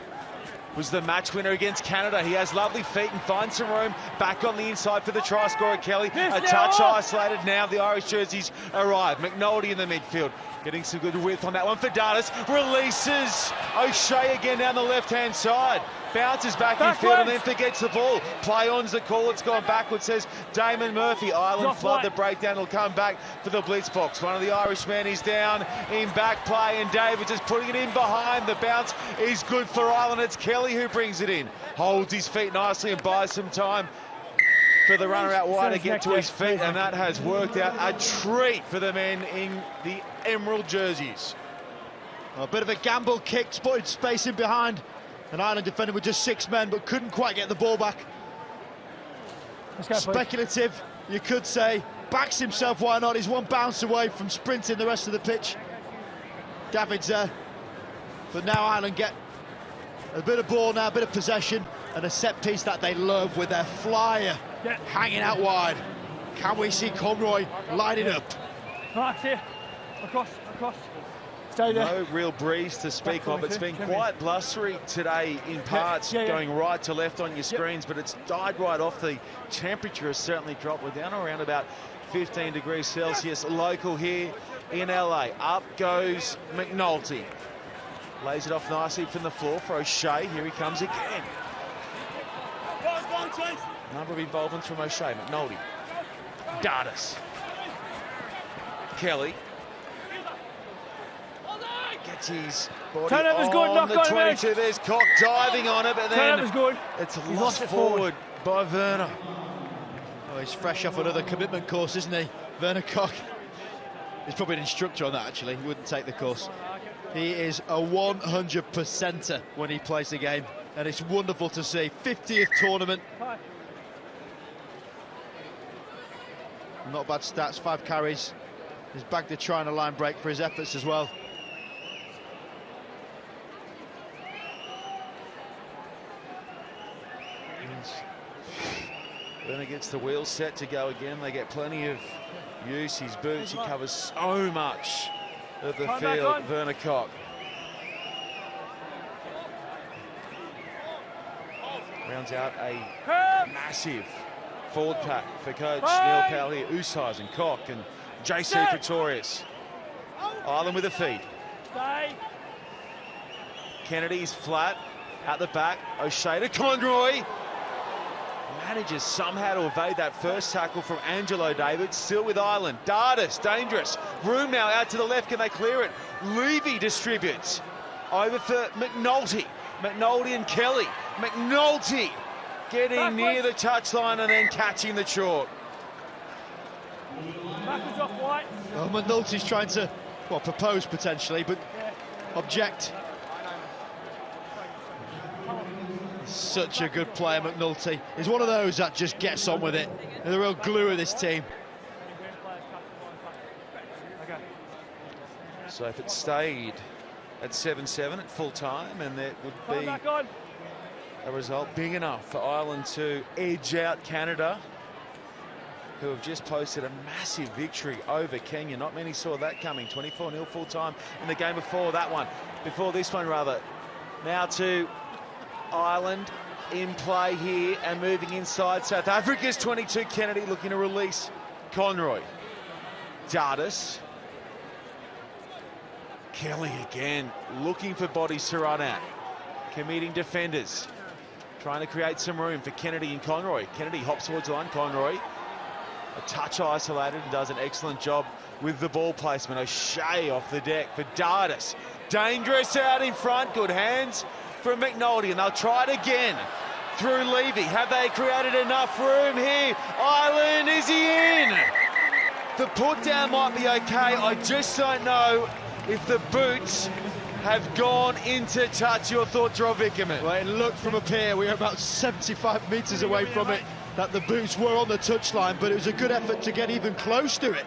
was the match winner against Canada. He has lovely feet and finds some room back on the inside for the try scorer, Kelly. A touch isolated now. The Irish jerseys arrive. McNulty in the midfield, getting some good width on that one for Dardis. Releases O'Shea again down the left-hand side. Bounces back in field and then forgets the ball. Play on's the call. It's gone backwards, says Damon Murphy. Ireland flood the breakdown. Will come back for the blitz box. One of the Irishmen is down in back play, and Davids is putting it in behind. The bounce is good for Ireland. It's Kelly who brings it in. Holds his feet nicely and buys some time for the runner out wide to get to his feet, and that has worked out a treat for the men in the emerald jerseys. A bit of a gamble kick, spotted space in behind. An Ireland defender with just 6 men, but couldn't quite get the ball back. Speculative, you could say. Backs himself, why not? He's one bounce away from sprinting the rest of the pitch. David's there. But now Ireland get a bit of ball now, a bit of possession, and a set piece that they love with their flyer hanging out wide. Can we see Conroy lighting up? Right here, across. Stay there. No real breeze to speak of. It's been quite blustery today in parts, going right to left on your screens, but it's died right off. The temperature has certainly dropped. We're down around about 15 degrees Celsius local here in LA. Up goes McNulty. Lays it off nicely from the floor for O'Shea. Here he comes again. Number of involvements from O'Shea. McNulty. Dardis. Kelly. Gets his body Turnover's good, on knock the on him, 22. There's Cock diving on it, but then Turnover's good. It's He's lost it forward by Werner. Oh, he's fresh off another commitment course, isn't he? Werner Koch. He's probably an instructor on that, actually. He wouldn't take the course. He is a 100%er when he plays the game, and it's wonderful to see. 50th tournament. Not bad stats, 5 carries. He's bagged the try and a line break for his efforts as well. Werner gets the wheels set to go again. They get plenty of use. His boots, he covers so much of the field, Werner Koch. Rounds out a massive forward pack for coach Neil Powell here. Usizen, Koch and JC Pretorius. Ireland with a feed. Kennedy's flat at the back. O'Shea to Conroy. Manages somehow to evade that first tackle from Angelo David. Still with Ireland. Dardis, dangerous. Room now out to the left. Can they clear it? Levy distributes. Over for McNulty. McNulty and Kelly. McNulty getting near the touchline and then catching the chalk. Well, McNulty's trying to, well, propose potentially, but object. Such a good player, McNulty. He's one of those that just gets on with it. They're the real glue of this team. So if it stayed at 7-7 at full time, and that would be a result big enough for Ireland to edge out Canada, who have just posted a massive victory over Kenya. Not many saw that coming. 24-0 full time in the game before that one. Before this one, rather. Now to Ireland in play here and moving inside. South Africa's 22. Kennedy looking to release Conroy. Dardis. Kelly again looking for bodies to run at. Committing defenders. Trying to create some room for Kennedy and Conroy. Kennedy hops towards the line. Conroy a touch isolated and does an excellent job with the ball placement. O'Shea off the deck for Dardis. Dangerous out in front. Good hands from McNulty, and they'll try it again through Levy. Have they created enough room here? Ireland, is he in? The put down might be okay. I just don't know if the boots have gone into touch. Your thoughts, Rob Vickerman? Well, it looked from up here, we were about 75 metres away from it, that the boots were on the touchline, but it was a good effort to get even close to it.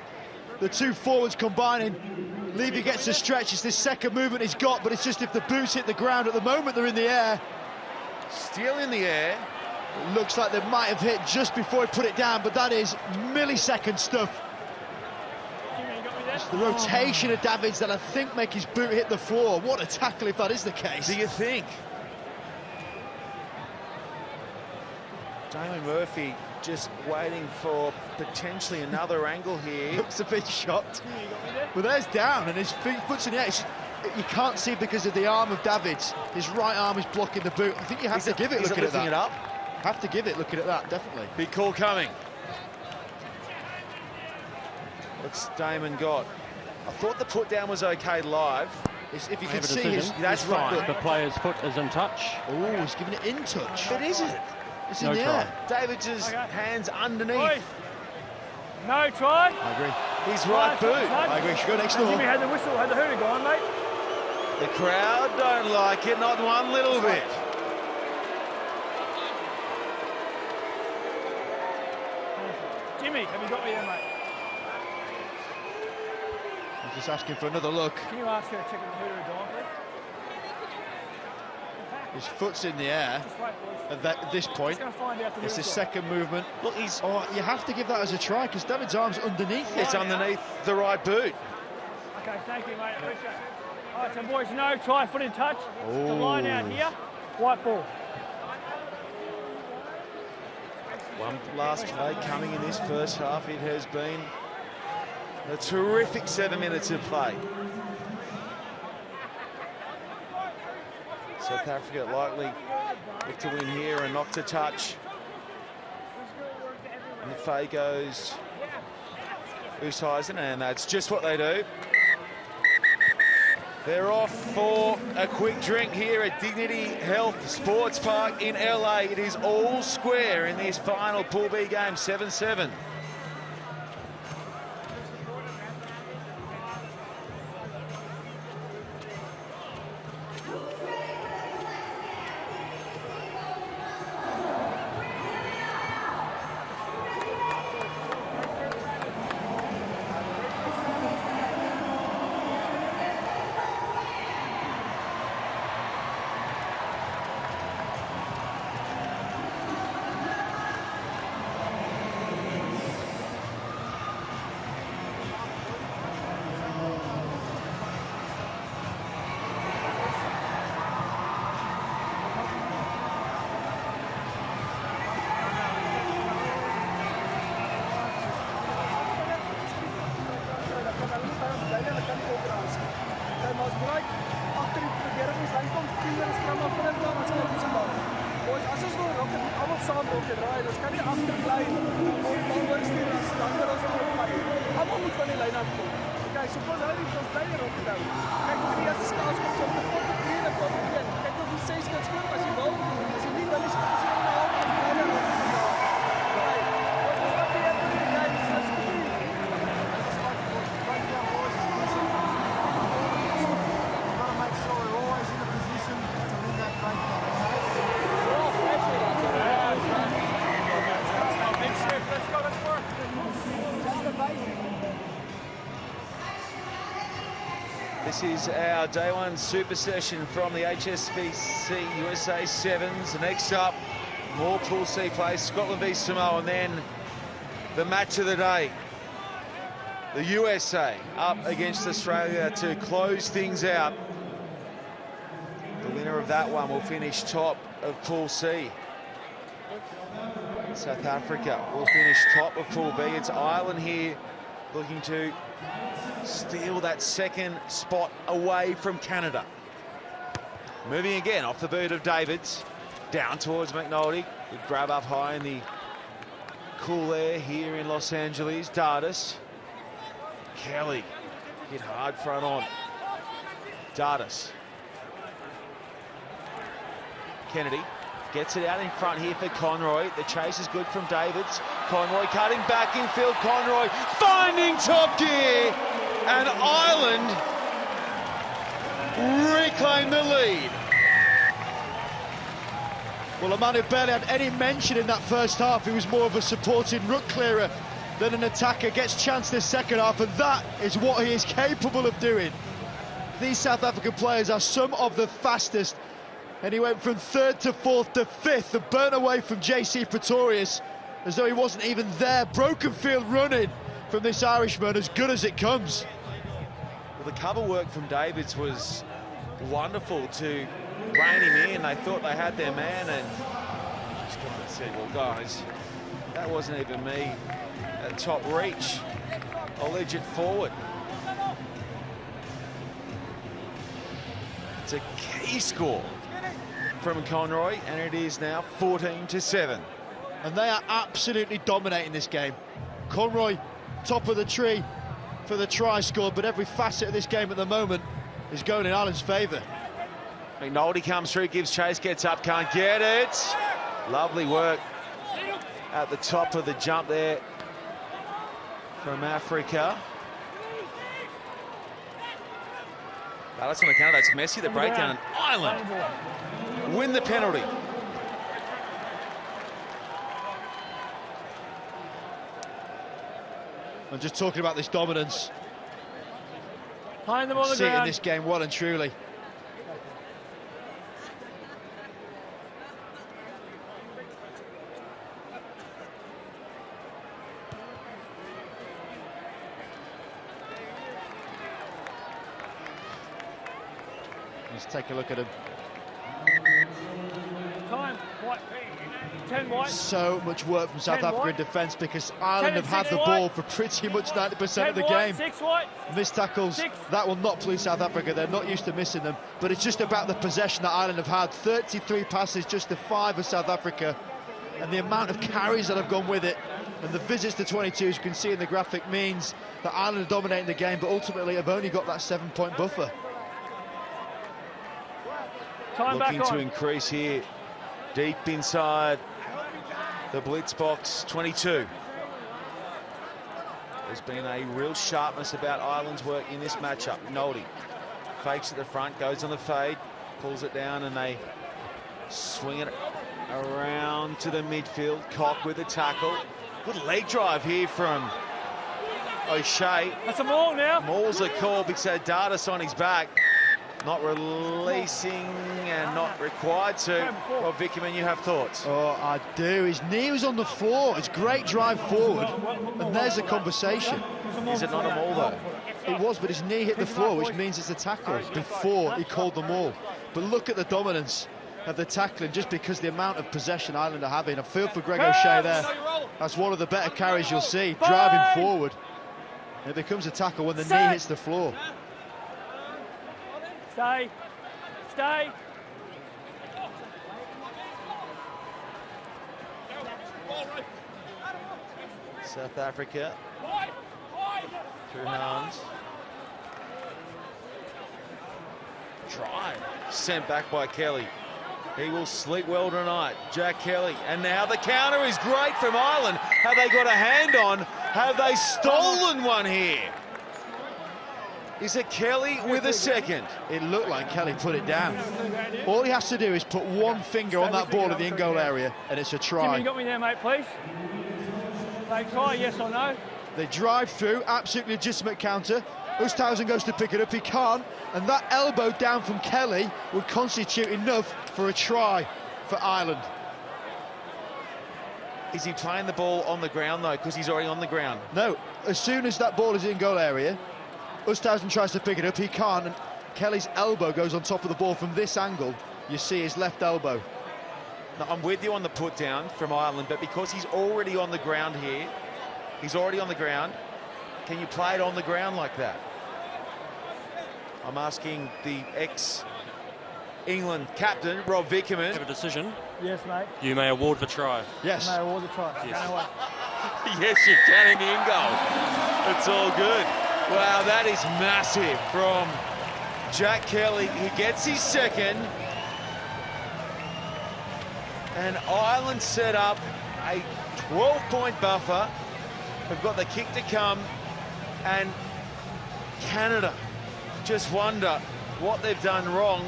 The two forwards combining. Levy gets a stretch. It's this second movement he's got, but it's just if the boots hit the ground at the moment, they're in the air. Still in the air. It looks like they might have hit just before he put it down, but that is millisecond stuff. It's the rotation of Davids that I think make his boot hit the floor. What a tackle if that is the case. Do you think? Damon Murphy just waiting for potentially another angle here. Looks a bit shocked. But there's down and his foot's in the air. You can't see because of the arm of Davids. His right arm is blocking the boot. I think you have to give it looking at that. It up? Have to give it looking at that, definitely. Big call coming. What's Damon got? I thought the put down was okay live. If you can see his, that's fine. The player's foot is in touch. Oh, he's giving it in touch. But is it? It's in the air. David's hands underneath. No try. I agree. His right boot. I agree. Should go next door. Jimmy had the whistle, had the hooter going, mate. The crowd don't like it, not one little bit. Jimmy, have you got me there, mate? He's just asking for another look. Can you ask her to check the hooter going, please? His foot's in the air at this point. It's his second movement. Look, he's. Oh, you have to give that as a try because David's arm's underneath. It's underneath the right boot. Okay, thank you, mate. Appreciate it. All right, so boys, no try, foot in touch. The line out here, white ball. One last play coming in this first half. It has been a terrific 7 minutes of play. South Africa likely look to win here and not to touch. And the fade goes Usizen, and that's just what they do. They're off for a quick drink here at Dignity Health Sports Park in LA. It is all square in this final Pool B game, 7-7. This is our day one super session from the HSBC USA Sevens. Next up, more Pool C play, Scotland v Samoa, and then the match of the day. The USA up against Australia to close things out. The winner of that one will finish top of Pool C. South Africa will finish top of Pool B. It's Ireland here looking to steal that second spot away from Canada. Moving again off the boot of Davids, down towards McNulty. Good grab up high in the cool air here in Los Angeles. Dardis. Kelly hit hard front on. Dardis. Kennedy gets it out in front here for Conroy. The chase is good from Davids. Conroy cutting back in field. Conroy finding top gear. And Ireland reclaim the lead. Well, a man who barely had any mention in that first half, he was more of a supporting ruck clearer than an attacker, gets chance this second half, and that is what he is capable of doing. These South African players are some of the fastest, and he went from third to fourth to fifth and burnt away from JC Pretorius as though he wasn't even there. Broken field running from this Irishman, as good as it comes. Well, the cover work from Davids was wonderful to rein him in. They thought they had their man, and just got to say, well, guys, that wasn't even me at top reach. I'll edge it forward. It's a key score from Conroy, and it is now 14-7. And they are absolutely dominating this game. Conroy, top of the tree for the try scored, but every facet of this game at the moment is going in Ireland's favour. McNulty comes through, gives chase, gets up, can't get it. Lovely work at the top of the jump there from Africa. Oh, that's on account of that's Messi, the breakdown, and Ireland win the penalty. I'm just talking about this dominance. Behind them on the See it ground. in this game, well and truly. Let's take a look at him. Time, white. 10 white. So much work from South 10 African white. defence, because Ireland have had the white. ball for pretty much 90% of the white, game. 6 white. Missed tackles, 6. that will not please South Africa. They're not used to missing them, but it's just about the possession that Ireland have had. 33 passes just to 5 of South Africa, and the amount of carries that have gone with it, and the visits to 22, as you can see in the graphic, means that Ireland are dominating the game, but ultimately have only got that 7-point buffer. Time looking back to on. increase here. Deep inside the blitz box, 22. There's been a real sharpness about Ireland's work in this matchup. Noldy fakes at the front, goes on the fade, pulls it down, and they swing it around to the midfield. Cock with the tackle. Good leg drive here from O'Shea. That's a maul now. Maul's a call because Dadas on his back. Not releasing and not required to. Well, Vickerman, you have thoughts? Oh, I do. His knee was on the floor. It's great drive forward. And there's a conversation. Is it not a maul, though? It was, but his knee hit the floor, which means it's a tackle before he called the maul. But look at the dominance of the tackling, just because the amount of possession Ireland are having. I feel for Greg O'Shea there. That's one of the better carries you'll see, driving forward. It becomes a tackle when the knee hits the floor. Stay. Stay. South Africa through hands. Try. Sent back by Kelly. He will sleep well tonight. Jack Kelly. And now the counter is great from Ireland. Have they got a hand on? Have they stolen one here? Is it Kelly with a second? It looked like Kelly put it down. All he has to do is put one finger on that ball in the in-goal area, and it's a try. Jimmy, you got me there, mate, please. Mate, try, yes or no? They drive through, absolutely legitimate counter. Oosthuizen goes to pick it up, he can't, and that elbow down from Kelly would constitute enough for a try for Ireland. Is he playing the ball on the ground, though, because he's already on the ground? No, as soon as that ball is in goal area, Oosthuizen tries to pick it up, he can't, and Kelly's elbow goes on top of the ball. From this angle, you see his left elbow. Now, I'm with you on the put down from Ireland, but because he's already on the ground here, he's already on the ground, can you play it on the ground like that? I'm asking the ex-England captain, Rob Vickerman. Have a decision. Yes, mate. You may award the try. Yes. You may award the try. Yes. Yes, you can in the in goal. It's all good. Wow, that is massive from Jack Kelly. He gets his second. And Ireland set up a 12-point buffer. They've got the kick to come. And Canada just wonder what they've done wrong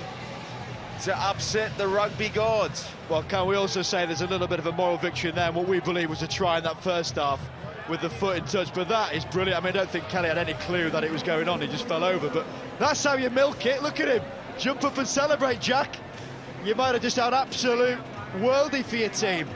to upset the rugby gods. Well, can we also say there's a little bit of a moral victory in there, and what we believe was a try in that first half with the foot in touch, but that is brilliant. I mean, I don't think Kelly had any clue that it was going on. He just fell over, but that's how you milk it. Look at him. Jump up and celebrate, Jack. You might have just had absolute worldie for your team.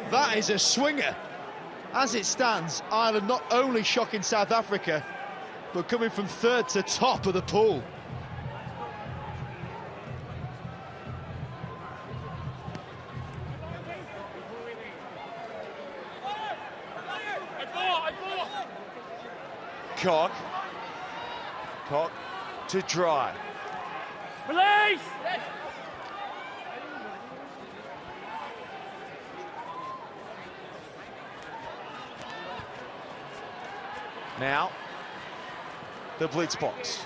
That is a swinger. As it stands, Ireland not only shocking South Africa, but coming from third to top of the pool. Cock to Dry. Release! Now, the blitz box.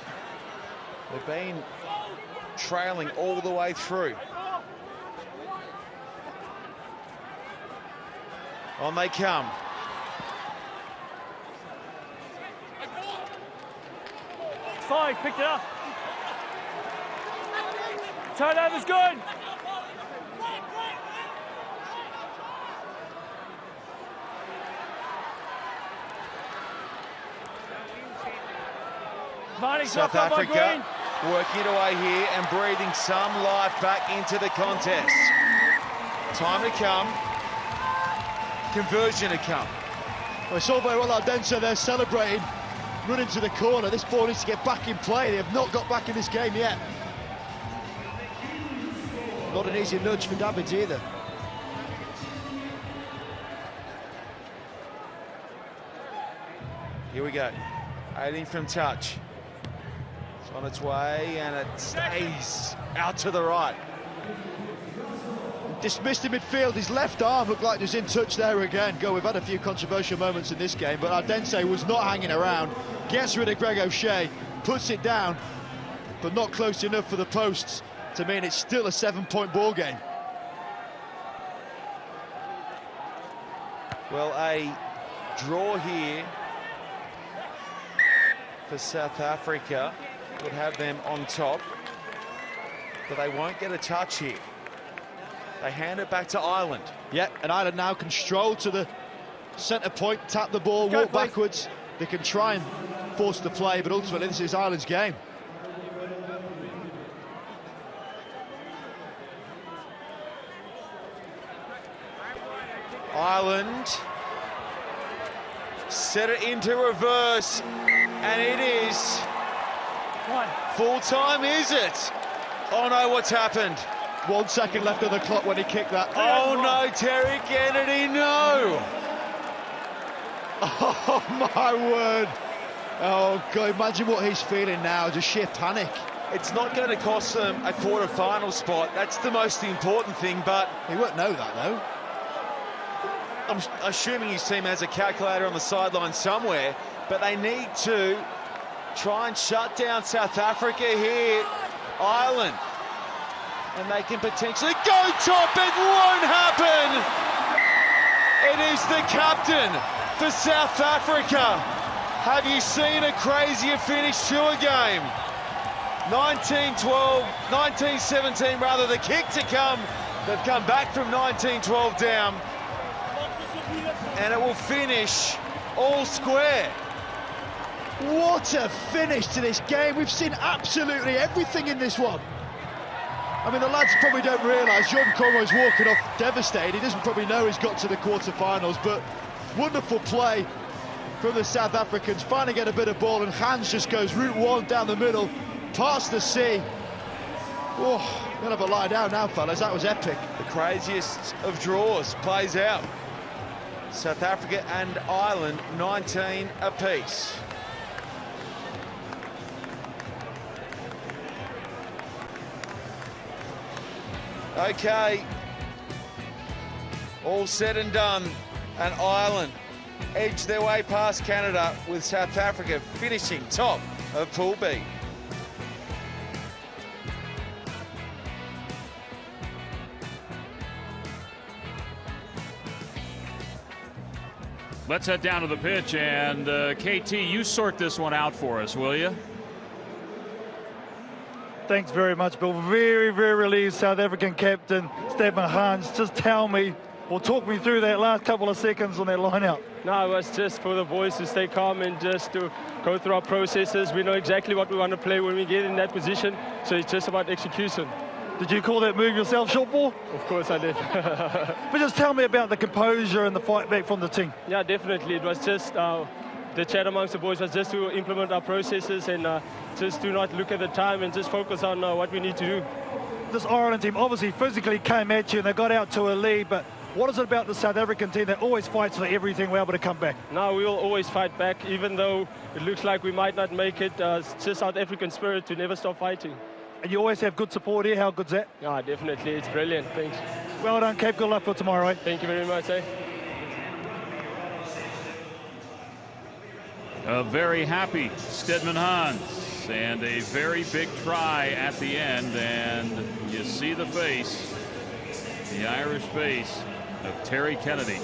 They've been trailing all the way through. On they come. Five, picked it up. Turnover's good. South Africa working it away here and breathing some life back into the contest. Time to come. Conversion to come. Well, it's all very well Ardenza there celebrating, running to the corner. This ball needs to get back in play. They have not got back in this game yet. Not an easy nudge for Davids either. Here we go. 18 from touch. It's on its way and it stays out to the right. dismissed in midfield. His left arm looked like he was in touch there again. We've had a few controversial moments in this game, but Ardense was not hanging around. Gets rid of Greg O'Shea, puts it down, but not close enough for the posts to mean it's still a 7-point ball game. Well, a draw here for South Africa would have them on top, but they won't get a touch here. They hand it back to Ireland. Yeah, and Ireland now can stroll to the centre point, tap the ball, walk backwards. They can try and force the play, but ultimately this is Ireland's game. Ireland set it into reverse, and it is full time, is it? Oh no, what's happened? 1 second left on the clock when he kicked that. Oh no, Terry Kennedy, no! Oh my word. Oh God, imagine what he's feeling now, just sheer panic. It's not going to cost them a quarter-final spot. That's the most important thing, but... He won't know that, though. I'm assuming his team has a calculator on the sideline somewhere, but they need to try and shut down South Africa here. Ireland. And they can potentially go top. It won't happen. It is the captain for South Africa. Have you seen a crazier finish to a game? 1917 rather, the kick to come. They've come back from 19-12 down. And it will finish all square. What a finish to this game. We've seen absolutely everything in this one. I mean, the lads probably don't realise Jordan Conroy's walking off devastated. He doesn't probably know he's got to the quarter-finals, but wonderful play from the South Africans. Finally get a bit of ball, and Hans just goes route one down the middle, past the sea. Oh, gonna have a lie down now, fellas. That was epic. The craziest of draws plays out. South Africa and Ireland, 19 apiece. Okay, all said and done, and Ireland edge their way past Canada, with South Africa finishing top of Pool B. Let's head down to the pitch, and KT, you sort this one out for us, will you? Thanks very much, Bill. Very, very relieved South African captain, Stephen Hans. Just tell me, or talk me through that last couple of seconds on that line-out. No, it was just for the boys to stay calm and just to go through our processes. We know exactly what we want to play when we get in that position, so it's just about execution. Did you call that move yourself, short ball? Of course I did. But just tell me about the composure and the fight back from the team. Yeah, definitely. It was just the chat amongst the boys was just to implement our processes and just do not look at the time and just focus on what we need to do. This Ireland team obviously physically came at you and they got out to a lead, but what is it about the South African team that always fights for everything? We're able to come back. No, we will always fight back, even though it looks like we might not make it. It's just South African spirit to never stop fighting. And you always have good support here. How good's that? Yeah, definitely. It's brilliant. Thanks. Well done, Cape. Good luck for tomorrow. Eh? Thank you very much. Eh? A very happy Stedman Hans, and a very big try at the end, and you see the face, the Irish face of Terry Kennedy.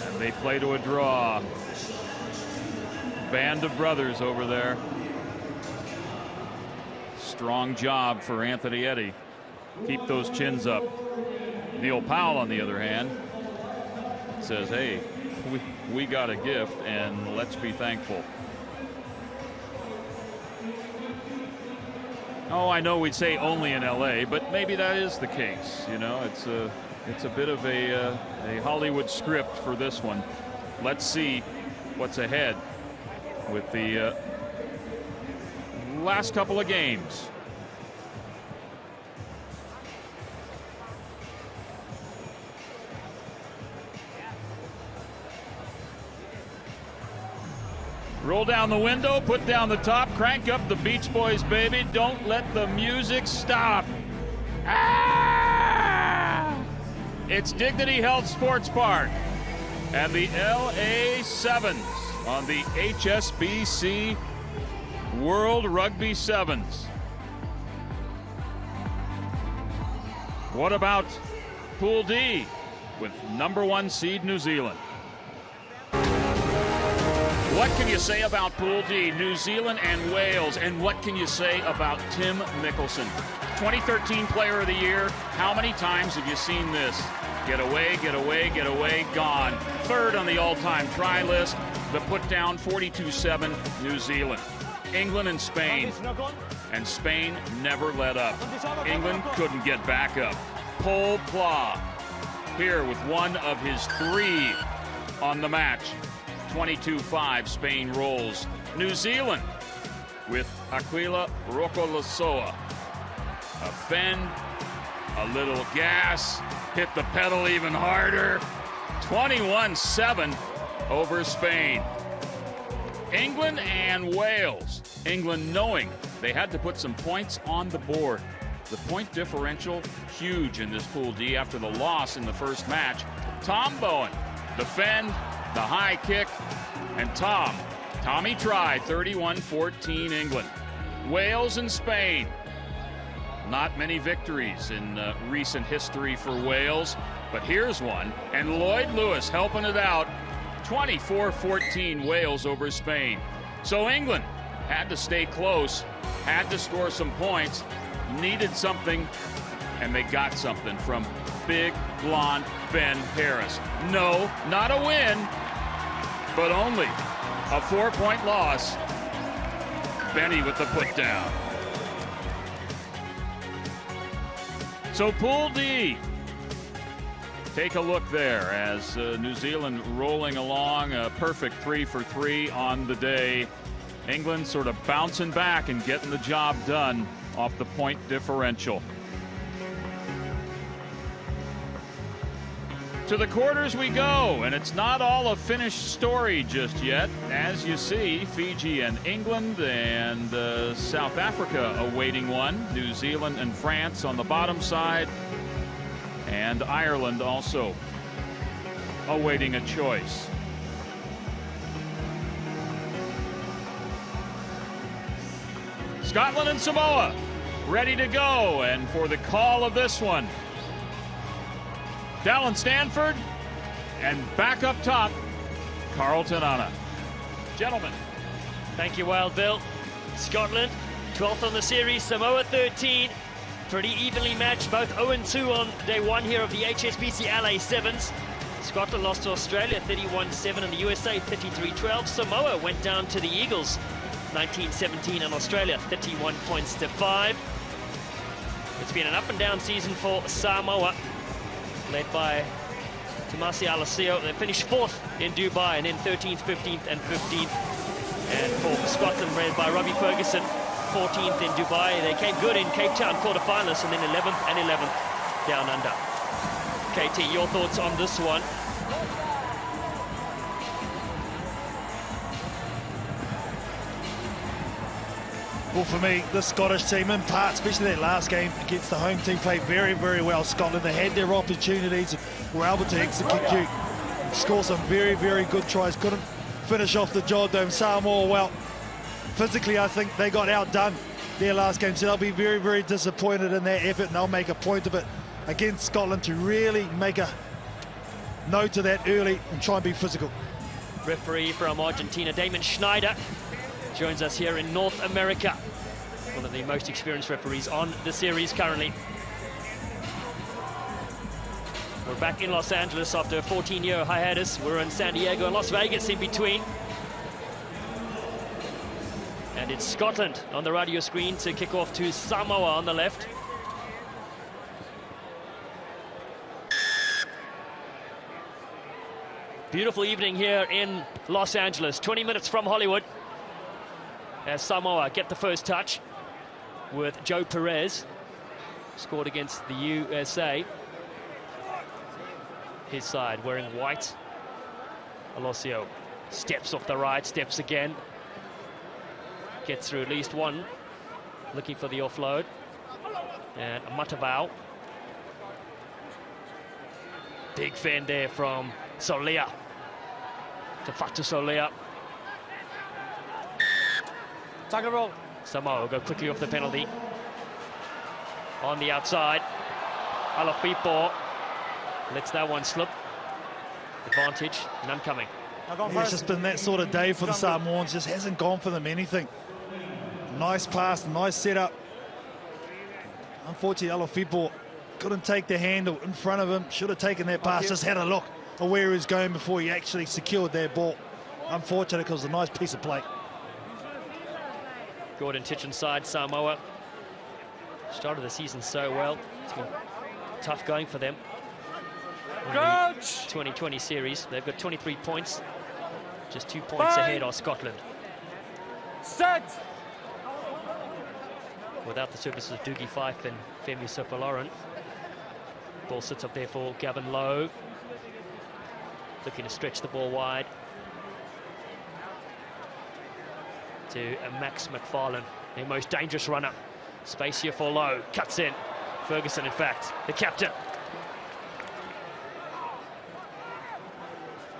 And they play to a draw. Band of brothers over there. Strong job for Anthony Eddy. Keep those chins up. Neil Powell, on the other hand, says, hey, we got a gift, and let's be thankful. Oh, I know we'd say only in LA, but maybe that is the case. You know, it's a bit of a Hollywood script for this one. Let's see what's ahead with the last couple of games. Roll down the window, put down the top, crank up the Beach Boys, baby. Don't let the music stop. Ah! It's Dignity Health Sports Park and the LA Sevens on the HSBC World Rugby Sevens. What about Pool D with #1 seed New Zealand? What can you say about Pool D, New Zealand and Wales, and what can you say about Tim Mickelson? 2013 Player of the Year. How many times have you seen this? Get away, get away, get away, gone. Third on the all-time try list. The put down 42-7 New Zealand. England and Spain. And Spain never let up. England couldn't get back up. Paul Pla here with one of his 3 on the match. 22-5 Spain rolls. New Zealand with Aquila Rokolosoa. A bend, a little gas, hit the pedal even harder. 21-7 over Spain. England and Wales. England knowing they had to put some points on the board. The point differential huge in this Pool D after the loss in the first match. Tom Bowen, the fend, the high kick, and Tommy tried. 31-14 England. Wales and Spain. Not many victories in recent history for Wales, but here's one. And Lloyd Lewis helping it out. 24-14 Wales over Spain. So England had to stay close, had to score some points, needed something, and they got something from big, blonde Ben Harris. No, not a win, but only a 4-point loss. Benny with the put down. So Pool D, take a look there as New Zealand rolling along, a perfect 3 for 3 on the day. England sort of bouncing back and getting the job done off the point differential. To the quarters we go, and it's not all a finished story just yet. As you see, Fiji and England and South Africa awaiting one. New Zealand and France on the bottom side. And Ireland also awaiting a choice. Scotland and Samoa ready to go, and for the call of this one, Dallin Stanford, and back up top, Carlton Anna. Gentlemen. Thank you, Wild Bill. Scotland, 12th on the series, Samoa 13. Pretty evenly matched, both 0-2 on day 1 here of the HSBC LA Sevens. Scotland lost to Australia 31-7 and the USA 33-12. Samoa went down to the Eagles 19-17 and Australia 31 points to 5. It's been an up and down season for Samoa, led by Tomasi Alasio. They finished 4th in Dubai and then 13th, 15th and 15th. And for Scotland, led by Robbie Ferguson, 14th in Dubai. They came good in Cape Town quarterfinalists and then 11th and 11th down under. KT, your thoughts on this one? Well, for me, the Scottish team, in part, especially that last game against the home team, played very, very well. Scotland, they had their opportunities, were able to execute, score some very, very good tries. Couldn't finish off the job, though. Samoa, well, physically, I think they got outdone their last game, so they'll be very, very disappointed in their effort, and they'll make a point of it against Scotland to really make a note of that early and try and be physical. Referee from Argentina, Damon Schneider, joins us here in North America. One of the most experienced referees on the series currently. We're back in Los Angeles after a 14-year hiatus. We're in San Diego and Las Vegas in between. And it's Scotland on the radio screen to kick off to Samoa on the left. Beautiful evening here in Los Angeles, 20 minutes from Hollywood, as Samoa get the first touch with Joe Perez, scored against the USA. His side wearing white. Alosio steps off the right, steps again. Gets through at least one, looking for the offload. And Matavao. Big fend there from Solia. To Fatu Solia. Tackle roll. Samoa will go quickly off the penalty. On the outside. Alafipo lets that one slip. Advantage, none coming. Yeah, it's just been that sort of day for the Samoans. Just hasn't gone for them anything. Nice pass, nice setup. Unfortunately, Alafipo couldn't take the handle in front of him. Should have taken that pass, just had a look at where he was going before he actually secured their ball. Unfortunate, because it was a nice piece of play. Gordon Titchen's side, Samoa. Started the season so well. It's been tough going for them. Coach! 2020 series. They've got 23 points. Just 2 points ahead of Scotland. Set! Without the services of Doogie Fife and Femi Sofaloren. Ball sits up there for Gavin Lowe. Looking to stretch the ball wide. To Max McFarlane, their most dangerous runner. Space here for Lowe. Cuts in. Ferguson, in fact, the captain.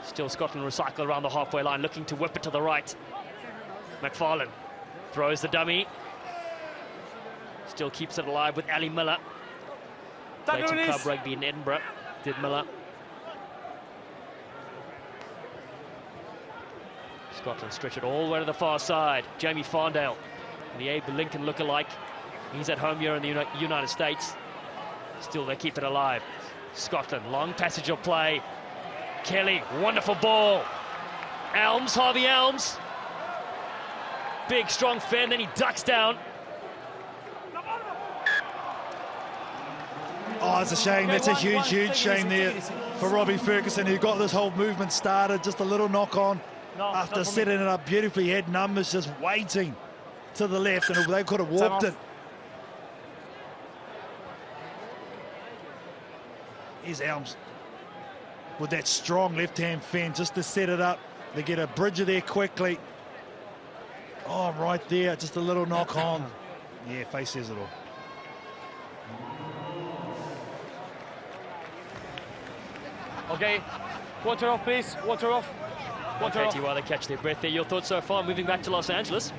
Still Scotland recycle around the halfway line, looking to whip it to the right. McFarlane throws the dummy. Still keeps it alive with Ali Miller. Played some club rugby in Edinburgh, did Miller. Scotland stretch it all the way to the far side. Jamie Farndale, the Abe Lincoln lookalike. He's at home here in the United States. Still, they keep it alive. Scotland, long passage of play. Kelly, wonderful ball. Elms, Harvey Elms. Big, strong fend, then he ducks down. Oh, it's a shame. That's a huge, huge shame there for Robbie Ferguson, who got this whole movement started. Just a little knock on after setting it up beautifully. Had numbers just waiting to the left, and they could have warped it. Here's Elms with that strong left-hand fend just to set it up. They get a bridger there quickly. Oh, right there, just a little knock on. Yeah, face says it all. Okay, water off, please. Water off. Water off. While they catch their breath there. Your thoughts so far moving back to Los Angeles?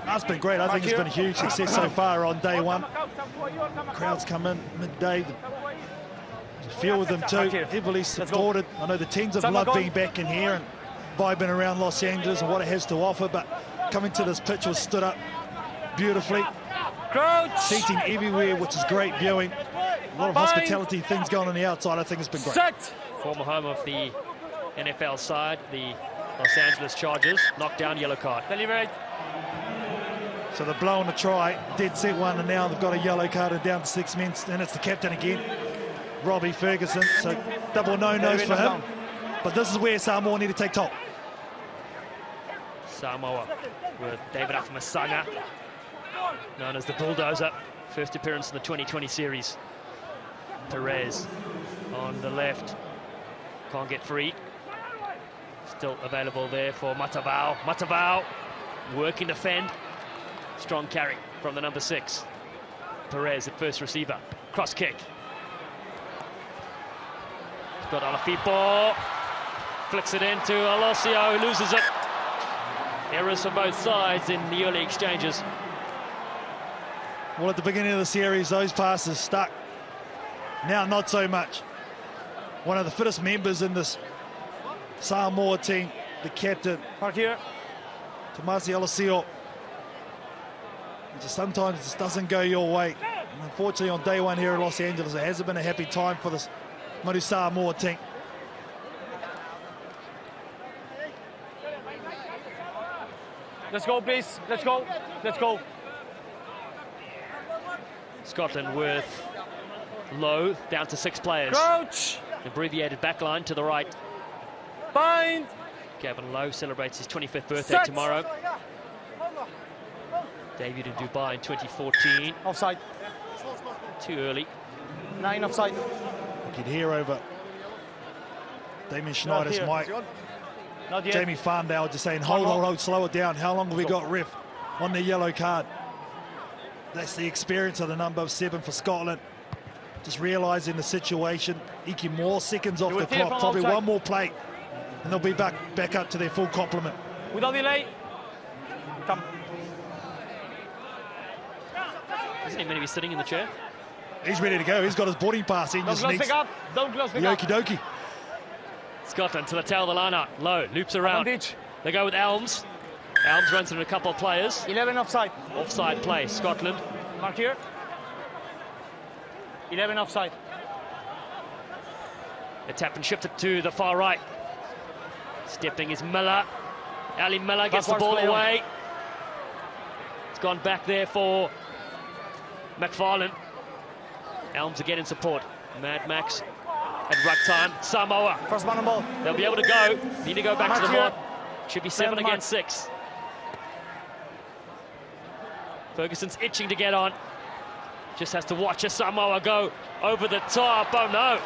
That's been great. I think it's been a huge success so far on day one. Crowds come in midday. A few of them too, heavily supported. I know the teams have loved being back in here and vibing around Los Angeles and what it has to offer, but coming to this pitch was stood up beautifully. Seating everywhere, which is great viewing. A lot of hospitality things going on the outside. I think it's been great. Former home of the NFL side, the Los Angeles Chargers, knocked down, yellow card. Deliberate. So they're blowing a try, dead set one, and now they've got a yellow card and down to 6 men, and it's the captain again, Robbie Ferguson. So double no-nos for him. But this is where Samoa need to take top. Samoa with David Afamasaga, known as the Bulldozer. First appearance in the 2020 series. Perez on the left. Can't get free. Still available there for Matavao. Matavao working to fend. Strong carry from the number 6. Perez at first receiver. Cross kick. Got Alafipo. Flicks it into Alosio, who loses it. Errors from both sides in the early exchanges. Well, at the beginning of the series, those passes stuck. Now, not so much. One of the fittest members in this Samoa team, the captain, Tomasi Alosio. Sometimes it just doesn't go your way. And unfortunately, on day one here in Los Angeles, it hasn't been a happy time for this Manu Samoa team. Let's go, please. Let's go. Let's go. Scotland with Lowe down to 6 players. Crouch. Abbreviated backline to the right. Bind. Gavin Lowe celebrates his 25th birthday tomorrow. Debuted in Dubai in 2014. Offside. Too early. 9 offside. You can hear over Damien Schneider's mic. Jamie Farndale just saying, hold, slow it down. How long have we got, ref, on the yellow card? That's the experience of the number 7 for Scotland. just realising the situation, eking more seconds off You the will clear clock, from probably outside. one more play, and they'll be back up to their full complement. Without delay. Come. Isn't he meant to be sitting in the chair? He's ready to go. He's got his boarding pass. He Don't just close needs pick up. Don't close pick the up. okie dokie. Scotland to the tail of the line out. Low, loops around. They go with Elms. Elms runs into a couple of players. 11 offside. Offside play, Scotland. Mark here. 11 offside. The tap and shifted to the far right. Stepping is Miller. Ali Miller gets the ball away. It's gone back there for McFarlane. Elms again in support. Mad Max at ruck time. Samoa. First man on ball. They'll be able to go. Need to go back to the Mark board. Should be 7 against 6. Ferguson's itching to get on. Just has to watch a Samoa go over the top. Oh no.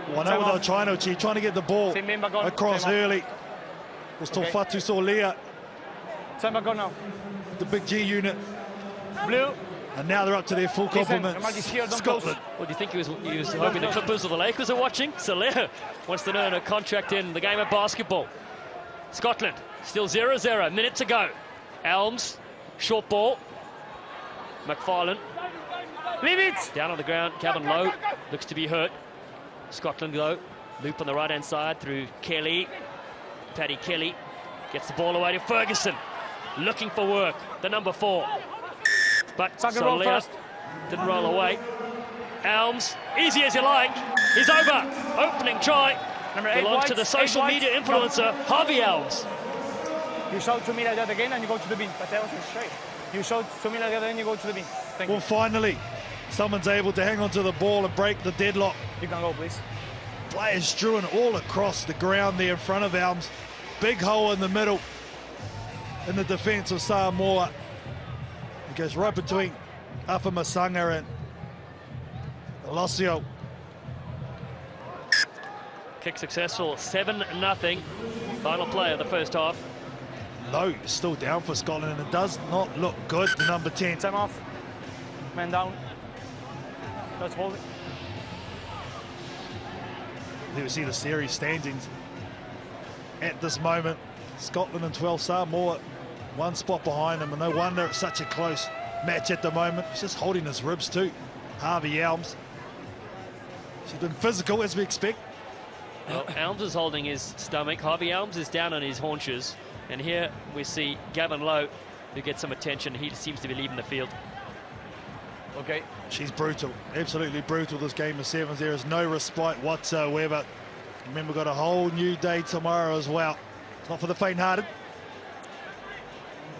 Well, I know what they were trying to get the ball across early. Was Tofatu Solia. Time back on now. The big G unit. Blue. And now they're up to their full complement. Scotland. What do you think he was hoping the Clippers or the Lakers are watching? Soler wants to earn a contract in the game of basketball. Scotland still 0-0, minute to go. Elms, short ball. McFarlane. Leave it! Down on the ground, Kevin Lowe looks to be hurt. Scotland though, loop on the right hand side through Kelly. Paddy Kelly gets the ball away to Ferguson. Looking for work, the number 4. But Soler didn't roll away. Elms, easy as you like. He's over. Opening try. Number 8 belongs to the social media influencer, Harvey Elms. You show to me like that again and you go to the bin. But that wasn't straight. You show to me like that and you go to the bin. Thank you. Well, finally, someone's able to hang on to the ball and break the deadlock. You can go, please. Players strewing all across the ground there in front of Elms. Big hole in the middle in the defence of Samoa. It goes right between Afa Masanga and Alosio. Kick successful, 7-0. Final play of the first half. Low is still down for Scotland, and it does not look good, the number 10. Time off. Man down. Let's hold it. There we see the series standings at this moment. Scotland in 12, Samoa 1 spot behind them, and no wonder it's such a close match at the moment. He's just holding his ribs too, Harvey Elms. She's been physical, as we expect. Well, Elms is holding his stomach. Harvey Elms is down on his haunches. And here we see Gavin Lowe, who gets some attention. He seems to be leaving the field. Okay. She's brutal, absolutely brutal. This game of 7s. There is no respite whatsoever. Remember, we've got a whole new day tomorrow as well. It's not for the faint-hearted.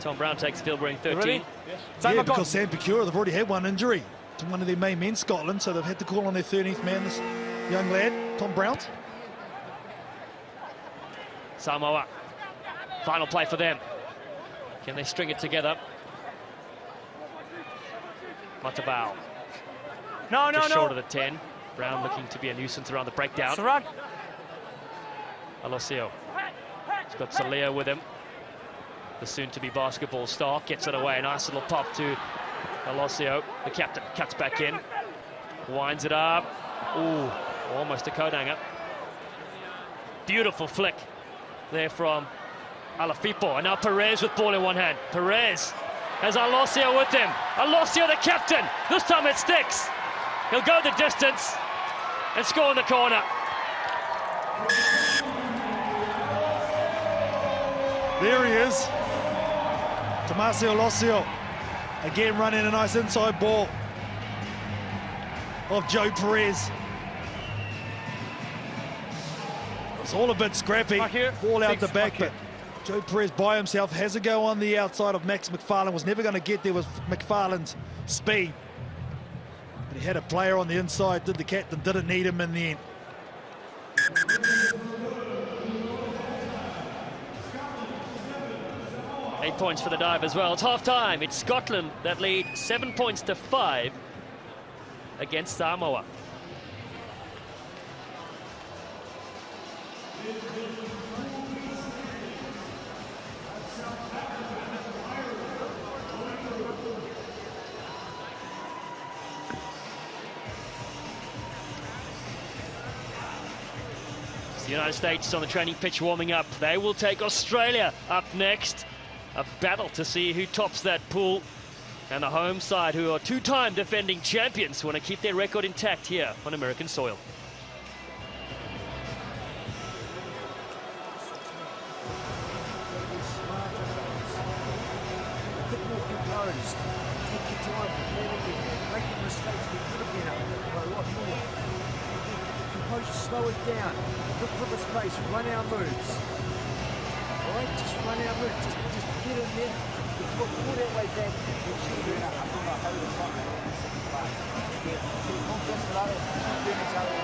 Tom Brown takes field wearing 13. Ready? Yes. Yeah, because Sam Pecura, they've already had one injury to one of their main men, Scotland, so they've had to call on their 13th man, this young lad, Tom Brown. Samoa. Final play for them. Can they string it together? Matabao. No. Just short of the 10. Brown looking to be a nuisance around the breakdown. Sarag. Alosio. He's got Soler with him. The soon-to-be basketball star gets it away. Nice little pop to Alosio. The captain cuts back in. Winds it up. Ooh, almost a coat hanger. Beautiful flick there from Alafipo. And now Perez with ball in one hand. Perez has Alosio with him. Alosio, the captain. This time it sticks. He'll go the distance and score in the corner. There he is. Tomasio Alosio. Again running a nice inside ball of Joe Perez. It's all a bit scrappy. Ball out the back, but Joe Perez by himself has a go on the outside of Max McFarlane. Was never going to get there with McFarlane's speed. But he had a player on the inside, did the captain, didn't need him in the end. Eight points for the dive as well. It's half-time. It's Scotland that lead 7 points to 5 against Samoa. The United States on the training pitch warming up. They will take Australia up next. A battle to see who tops that pool. And the home side, who are two-time defending champions, want to keep their record intact here on American soil. Slow it down. Look for the space. Run our moves. All right, just run our moves. Just get in there. Pull that way back. Get confidence for others. Doing each other.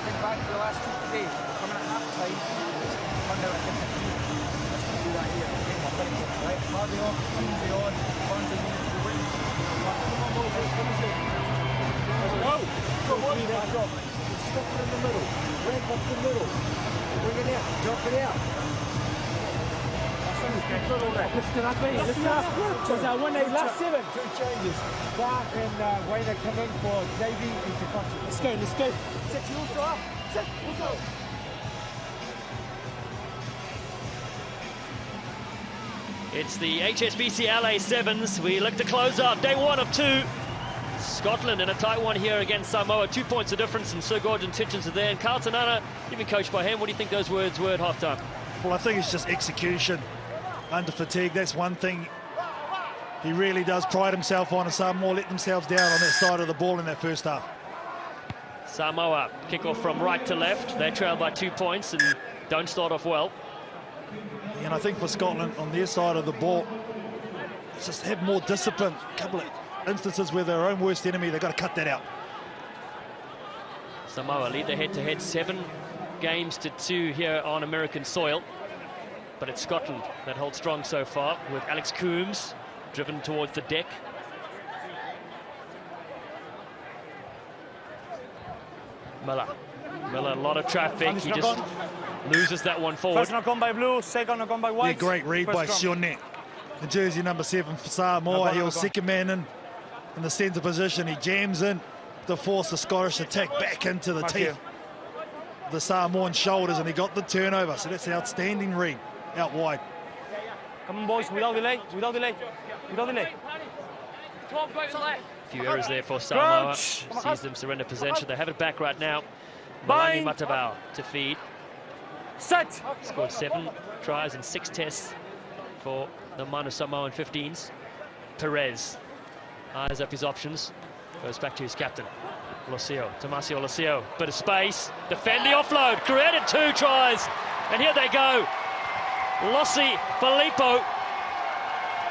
Think back to the last 2 today. Coming at half time. Under a different team. That's what we do right here. Right? Hardly off. Easy on. Runs in the win. Come on, boys. Finish it. Go. Go on. That drop. Stop it in the middle, break off the middle, bring it out, drop it out. Lift it up, lift it up. Because when they last 7, 2 changes. Clark and Wayne come in for JV and Takashi. Let's go. Set yours up. Set, let's go. It's the HSBC LA Sevens. We look to close out day 1 of 2. Scotland in a tight one here against Samoa. 2 points of difference, and Sir Gordon Titchens are there. And Carlton Anna, even coached by him. What do you think those words were at halftime? Well, I think it's just execution under fatigue. That's one thing he really does pride himself on, and Samoa let themselves down on that side of the ball in that first half. Samoa kick off from right to left. They trail by 2 points and don't start off well. And I think for Scotland on their side of the ball, just have more discipline. A couple of instances where their own worst enemy, they've got to cut that out. Samoa lead the head-to-head 7 games to 2 here on American soil. But it's Scotland that holds strong so far, with Alex Coombs driven towards the deck. Miller, a lot of traffic. He just loses that one forward. First not gone by blue, second not gone by white. Yeah, great read by Sionnet. The jersey number 7 for Samoa. He was second man in the centre position. He jams in to force the Scottish attack back into the teeth of the Samoan shoulders, and he got the turnover. So that's an outstanding read out wide. Come on, boys, without delay. A few errors there for Samoa. Sees them surrender possession. They have it back right now. Malani Matabao to feed. Set. Scored 7 tries in 6 tests for the Manu Samoan 15s. Perez eyes up his options. Goes back to his captain. Tomasio Losio. Bit of space. Defend the offload. Created 2 tries. And here they go. Lossi Filippo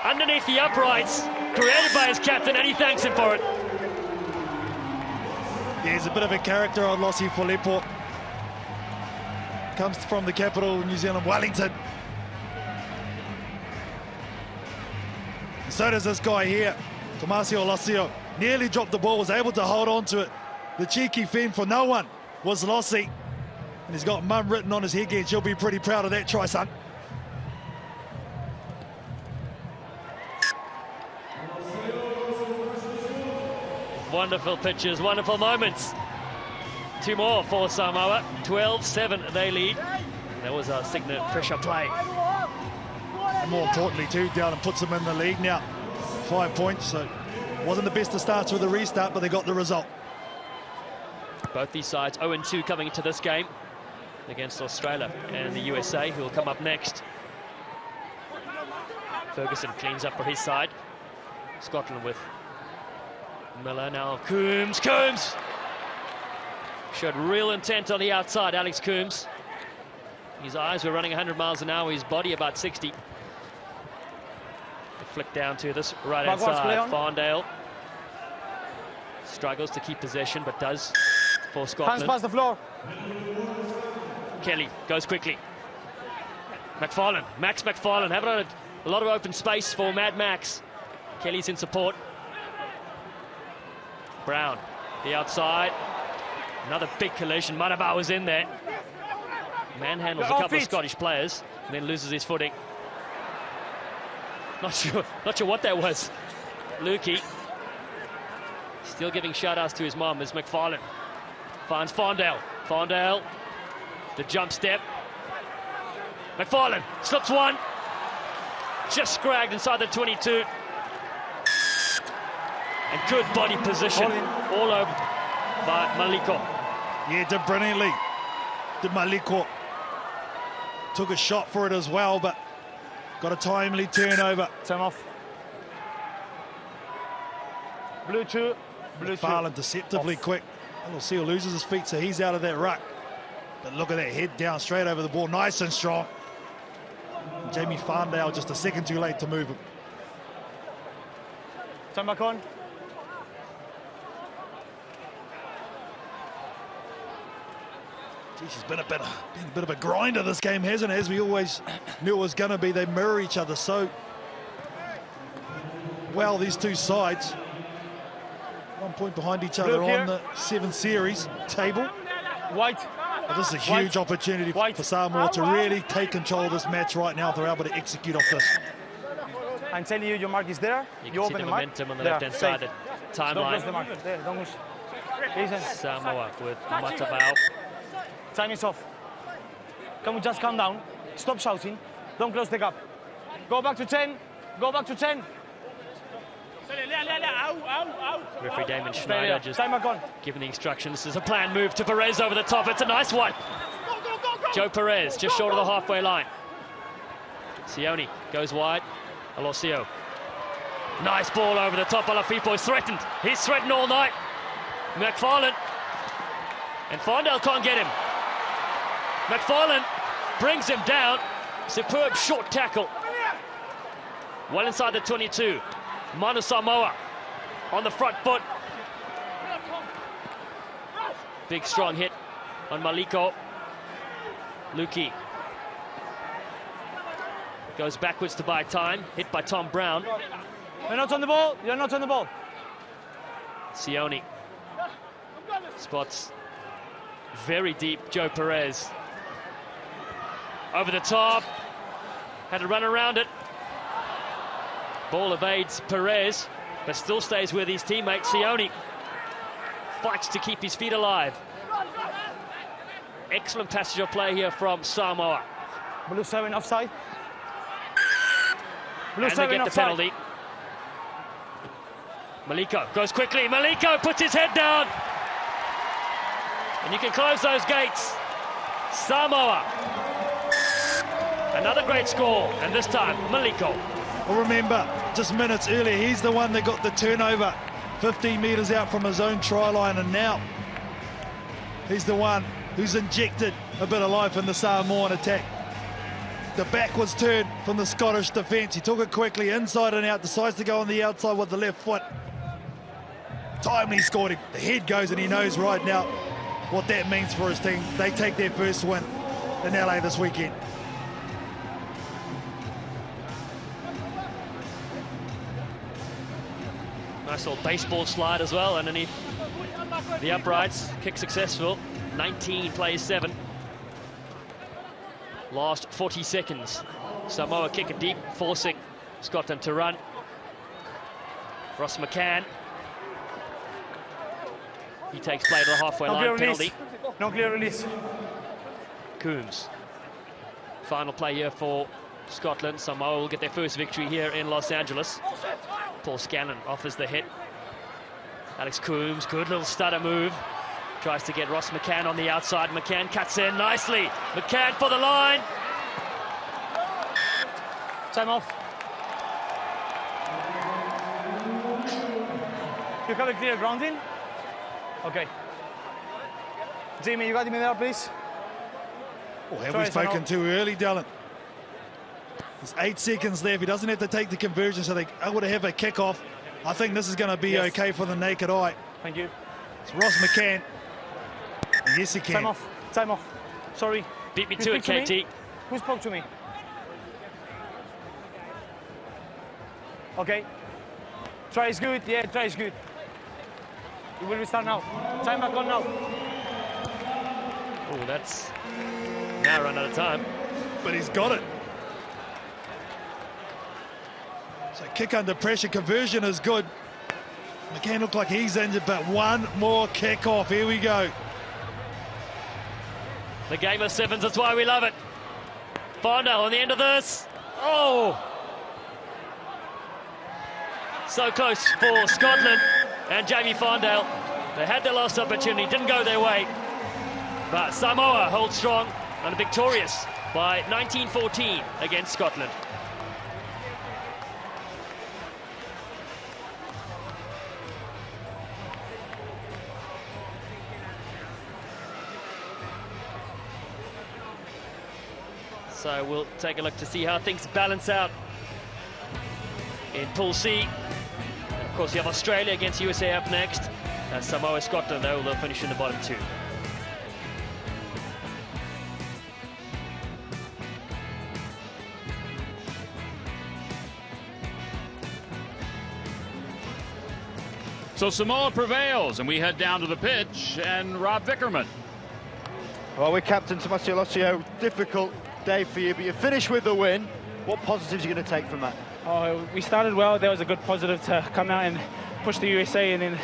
underneath the uprights. Created by his captain, and he thanks him for it. Yeah, he's a bit of a character on Lossi Filippo. Comes from the capital of New Zealand, Wellington. And so does this guy here, Tomasio Losio. Nearly dropped the ball, was able to hold on to it. The cheeky fend for no one was Lossi. And he's got mum written on his headgear. She'll be pretty proud of that try, son. Wonderful pitches, wonderful moments. 2 more for Samoa. 12-7 they lead. That was our signature pressure play. And more importantly too, Dowden puts them in the lead now. 5 points, so wasn't the best of starts with the restart, but they got the result. Both these sides 0-2 coming into this game against Australia and the USA, who will come up next. Ferguson cleans up for his side. Scotland with Miller now. Coombs showed real intent on the outside. Alex Coombs, his eyes were running 100 miles an hour, his body about 60. The flick down to this right hand side. Farndale struggles to keep possession, but does for Scotland. Hands past the floor. Kelly goes quickly. Max McFarlane having a lot of open space for Mad Max. Kelly's in support. Brown, the outside. Another big collision. Matabao was in there. Manhandles a couple of Scottish players and then loses his footing. Not sure what that was. Lukey still giving shout-outs to his mum as McFarlane finds Farndale. Farndale The jump step. McFarlane slips one. Just scragged inside the 22. And good body position all over by Maliko. Yeah, did brilliantly. Did Maliko. Took a shot for it as well, but got a timely turnover. Time off. Blue 2. Blue 2. McFarlane deceptively quick. Lucille loses his feet, so he's out of that ruck. But look at that head down straight over the ball, nice and strong. Jamie Farndale just a second too late to move him. Time back on. Geez, she's been a bit of a grinder this game, hasn't it? As we always knew it was going to be. They mirror each other so well, these two sides. 1 point behind each other on the 7 series table. White. But this is a huge opportunity for Samoa to really take control of this match right now if they're able to execute off this. I'm telling you, your mark is there. You can see the momentum on the left-hand side, the timeline. Don't close the mark. There, don't lose. Samoa with Matavao. Time is off. Can we just calm down? Stop shouting. Don't close the gap. Go back to 10. Go back to 10. Referee Damon Schneider just giving the instructions. This is a planned move to Perez over the top. It's a nice one. Joe Perez just short of the halfway line. Sione goes wide. Alosio. Nice ball over the top. Alafipo is threatened. He's threatened all night. McFarlane. And Farndale can't get him. McFarlane brings him down. Superb short tackle. Well inside the 22. Manu Samoa on the front foot. Big strong hit on Maliko. Luki goes backwards to buy time. Hit by Tom Brown. You're not on the ball. You're not on the ball. Sione spots very deep Joe Perez. Over the top. Had to run around it. Ball evades Perez, but still stays with his teammate. Sione fights to keep his feet alive. Excellent passage of play here from Samoa. Blue 7 offside. Blue and 7 they get offside. the penalty. Maliko goes quickly. Maliko puts his head down. And you can close those gates. Samoa. Another great score, and this time Maliko. Well, remember, just minutes earlier, he's the one that got the turnover 15 metres out from his own try line, and now he's the one who's injected a bit of life in the Samoan attack. The backwards turn from the Scottish defence. He took it quickly inside and out, decides to go on the outside with the left foot. Timely scored him. The head goes, and he knows right now what that means for his team. They take their first win in LA this weekend. Nice little baseball slide as well underneath the uprights. Kick successful. 19 plays 7. Last 40 seconds. Samoa kick it deep, forcing Scotland to run. Ross McCann. He takes play to the halfway line. Penalty. No clear release. Coombs. Final play here for Scotland. Samoa will get their first victory here in Los Angeles. Paul Scanlon offers the hit. Alex Coombs, good little stutter move. Tries to get Ross McCann on the outside. McCann cuts in nicely. McCann for the line. Time off. You have a clear grounding? Okay. Jamie, you got him in there, please. Oh, have we spoken too early, Dylan? There's 8 seconds left. He doesn't have to take the conversion, so they are going to have a kick-off. I think this is going to be okay for the naked eye. Thank you. It's Ross McCann. Yes, he can. Time off. Time off. Sorry. Beat me to it, KT. Who spoke to me? Okay. Try is good. Yeah, try is good. It will restart now. Time back on now. Oh, that's now run out of time. But he's got it. So kick under pressure, conversion is good. McCann looked like he's injured, but one more kick off. Here we go. The game of sevens, that's why we love it. Farndale on the end of this. Oh! So close for Scotland and Jamie Farndale. They had their last opportunity, didn't go their way. But Samoa holds strong and victorious by 19-14 against Scotland. So we'll take a look to see how things balance out in Pool C. And of course, you have Australia against USA up next. And Samoa, Scotland, they'll finish in the bottom two. So Samoa prevails, and we head down to the pitch, and Rob Vickerman. Well, we're Captain Tomasio Lossio. Difficult day for you, but you finish with the win. What positives are you going to take from that? Oh, we started well. There was a good positive to come out and push the USA, and then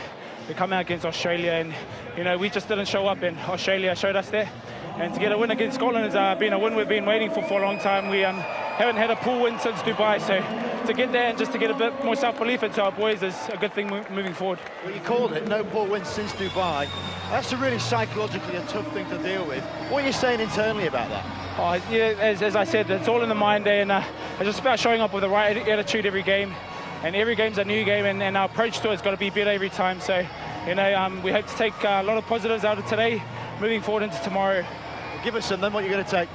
we come out against Australia, and you know, we just didn't show up, and Australia showed us there. And to get a win against Scotland has been a win we've been waiting for a long time. We haven't had a pool win since Dubai, so to get there and just to get a bit more self-belief into our boys is a good thing moving forward. Well, you called it no pool win since Dubai. That's a really psychologically a tough thing to deal with. What are you saying internally about that? Oh, yeah, as I said, it's all in the mind there, and it's just about showing up with the right attitude every game. And every game's a new game, and our approach to it's got to be better every time. So, you know, we hope to take a lot of positives out of today, moving forward into tomorrow. Well, give us some then, what you're going to take.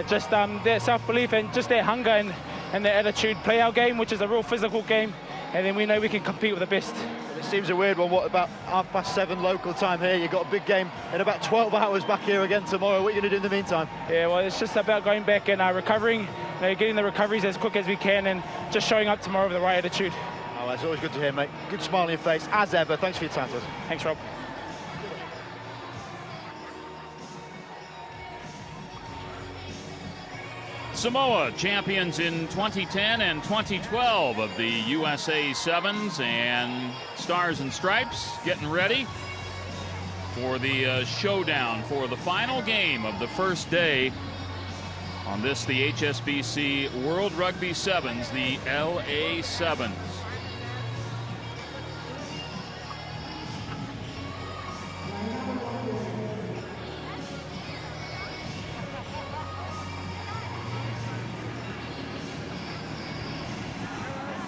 Just their self-belief and just their hunger and their attitude. Play our game, which is a real physical game, and then we know we can compete with the best. It seems a weird one. What about 7:30 local time here? You've got a big game in about 12 hours back here again tomorrow. What are you going to do in the meantime? Yeah, well, it's just about going back and recovering, you know, getting the recoveries as quick as we can, and just showing up tomorrow with the right attitude. Oh, that's always good to hear, mate. Good smile on your face, as ever. Thanks for your time, Tos. Thanks, Rob. Samoa, champions in 2010 and 2012 of the USA Sevens, and Stars and Stripes getting ready for the showdown for the final game of the first day on this, the HSBC World Rugby Sevens, the LA Sevens.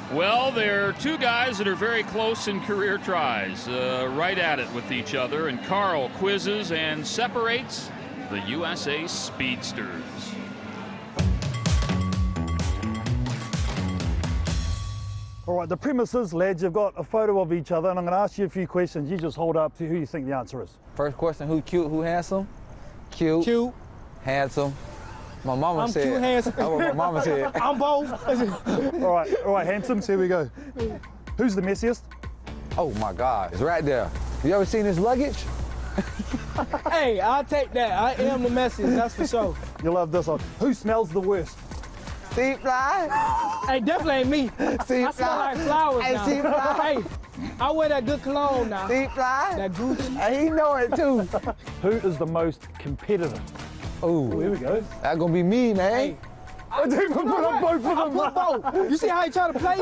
Well, there are two guys that are very close in career tries, right at it with each other, and Carl quizzes and separates the USA Speedsters. All right, the premise is, lads, you've got a photo of each other, and I'm going to ask you a few questions. You just hold up to who you think the answer is. First question, who cute, who handsome? Cute. Cute. Handsome. My mama said. I'm cute, handsome. That's what my mama said. I'm both. all right, handsome, here we go. Who's the messiest? Oh my God, it's right there. You ever seen his luggage? Hey, I'll take that. I am the messiest, that's for sure. You love this one. Who smells the worst? Steve Fly. Hey, definitely ain't me. Steve I smell Fly. like flowers Hey, now. Steve Fly. Hey, I wear that good cologne now. Steve Fly. That Gucci. Hey, he know it too. Who is the most competitive? Oh, here we go. That's gonna be me, man. Hey. I didn't put up both of them. I put both. You see how he trying to play me?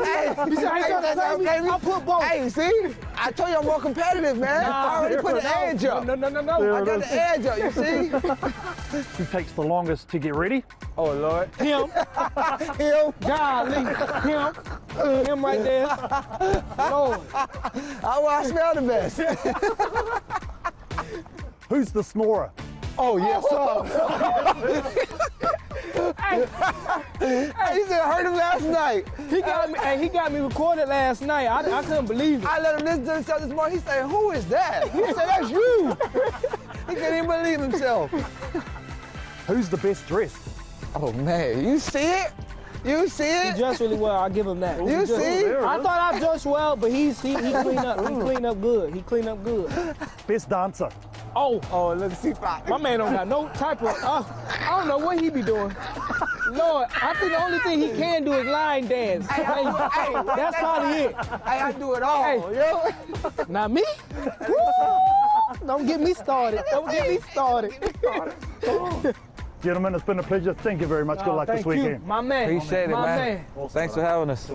You see how he trying to play me? I put both. Hey, see? I told you I'm more competitive, man. I already put the edge up. No. I got the edge up, you see? Who takes the longest to get ready? Oh, Lord. Him. Him. Golly. Him right there. Lord. I smell the best. Who's the snorer? Oh, yes, sir. He said I heard him last night. He got me recorded last night. I couldn't believe it. I let him listen to himself this morning. He said, who is that? He said, that's you. He couldn't even believe himself. Who's the best dressed? Oh, man. You see it? You see it? He dressed really well. I'll give him that. You see? I thought I dressed well, but he cleaned up. He cleaned up good. He cleaned up good. Best dancer? Oh, let's see. My man don't got no type of. I don't know what he be doing. Lord, I think the only thing he can do is line dance. Hey, that's probably it. Hey, I do it all. Hey, yo. Not me. Don't get me started. Don't get me started. Gentlemen, it's been a pleasure. Thank you very much. Good luck this weekend. My man. Appreciate it, man. Thanks for having us.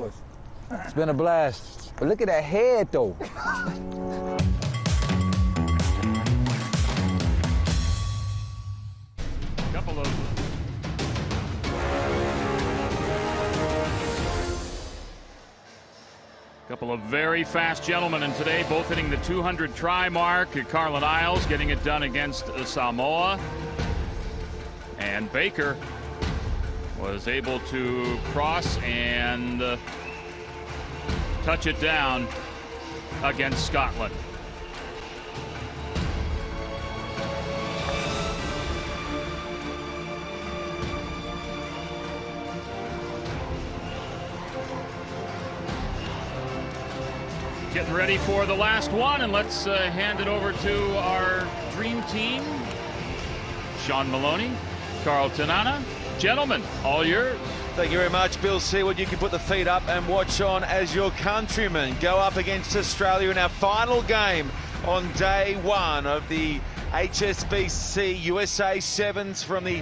It's been a blast. But look at that head, though. Couple of very fast gentlemen in today, both hitting the 200 try mark. Carlin Isles getting it done against Samoa. And Baker was able to cross and touch it down against Scotland. Getting ready for the last one, and let's hand it over to our dream team. Sean Maloney, Carl Tanana. Gentlemen, all yours. Thank you very much, Bill Seward. You can put the feet up and watch on as your countrymen go up against Australia in our final game on day one of the HSBC USA Sevens from the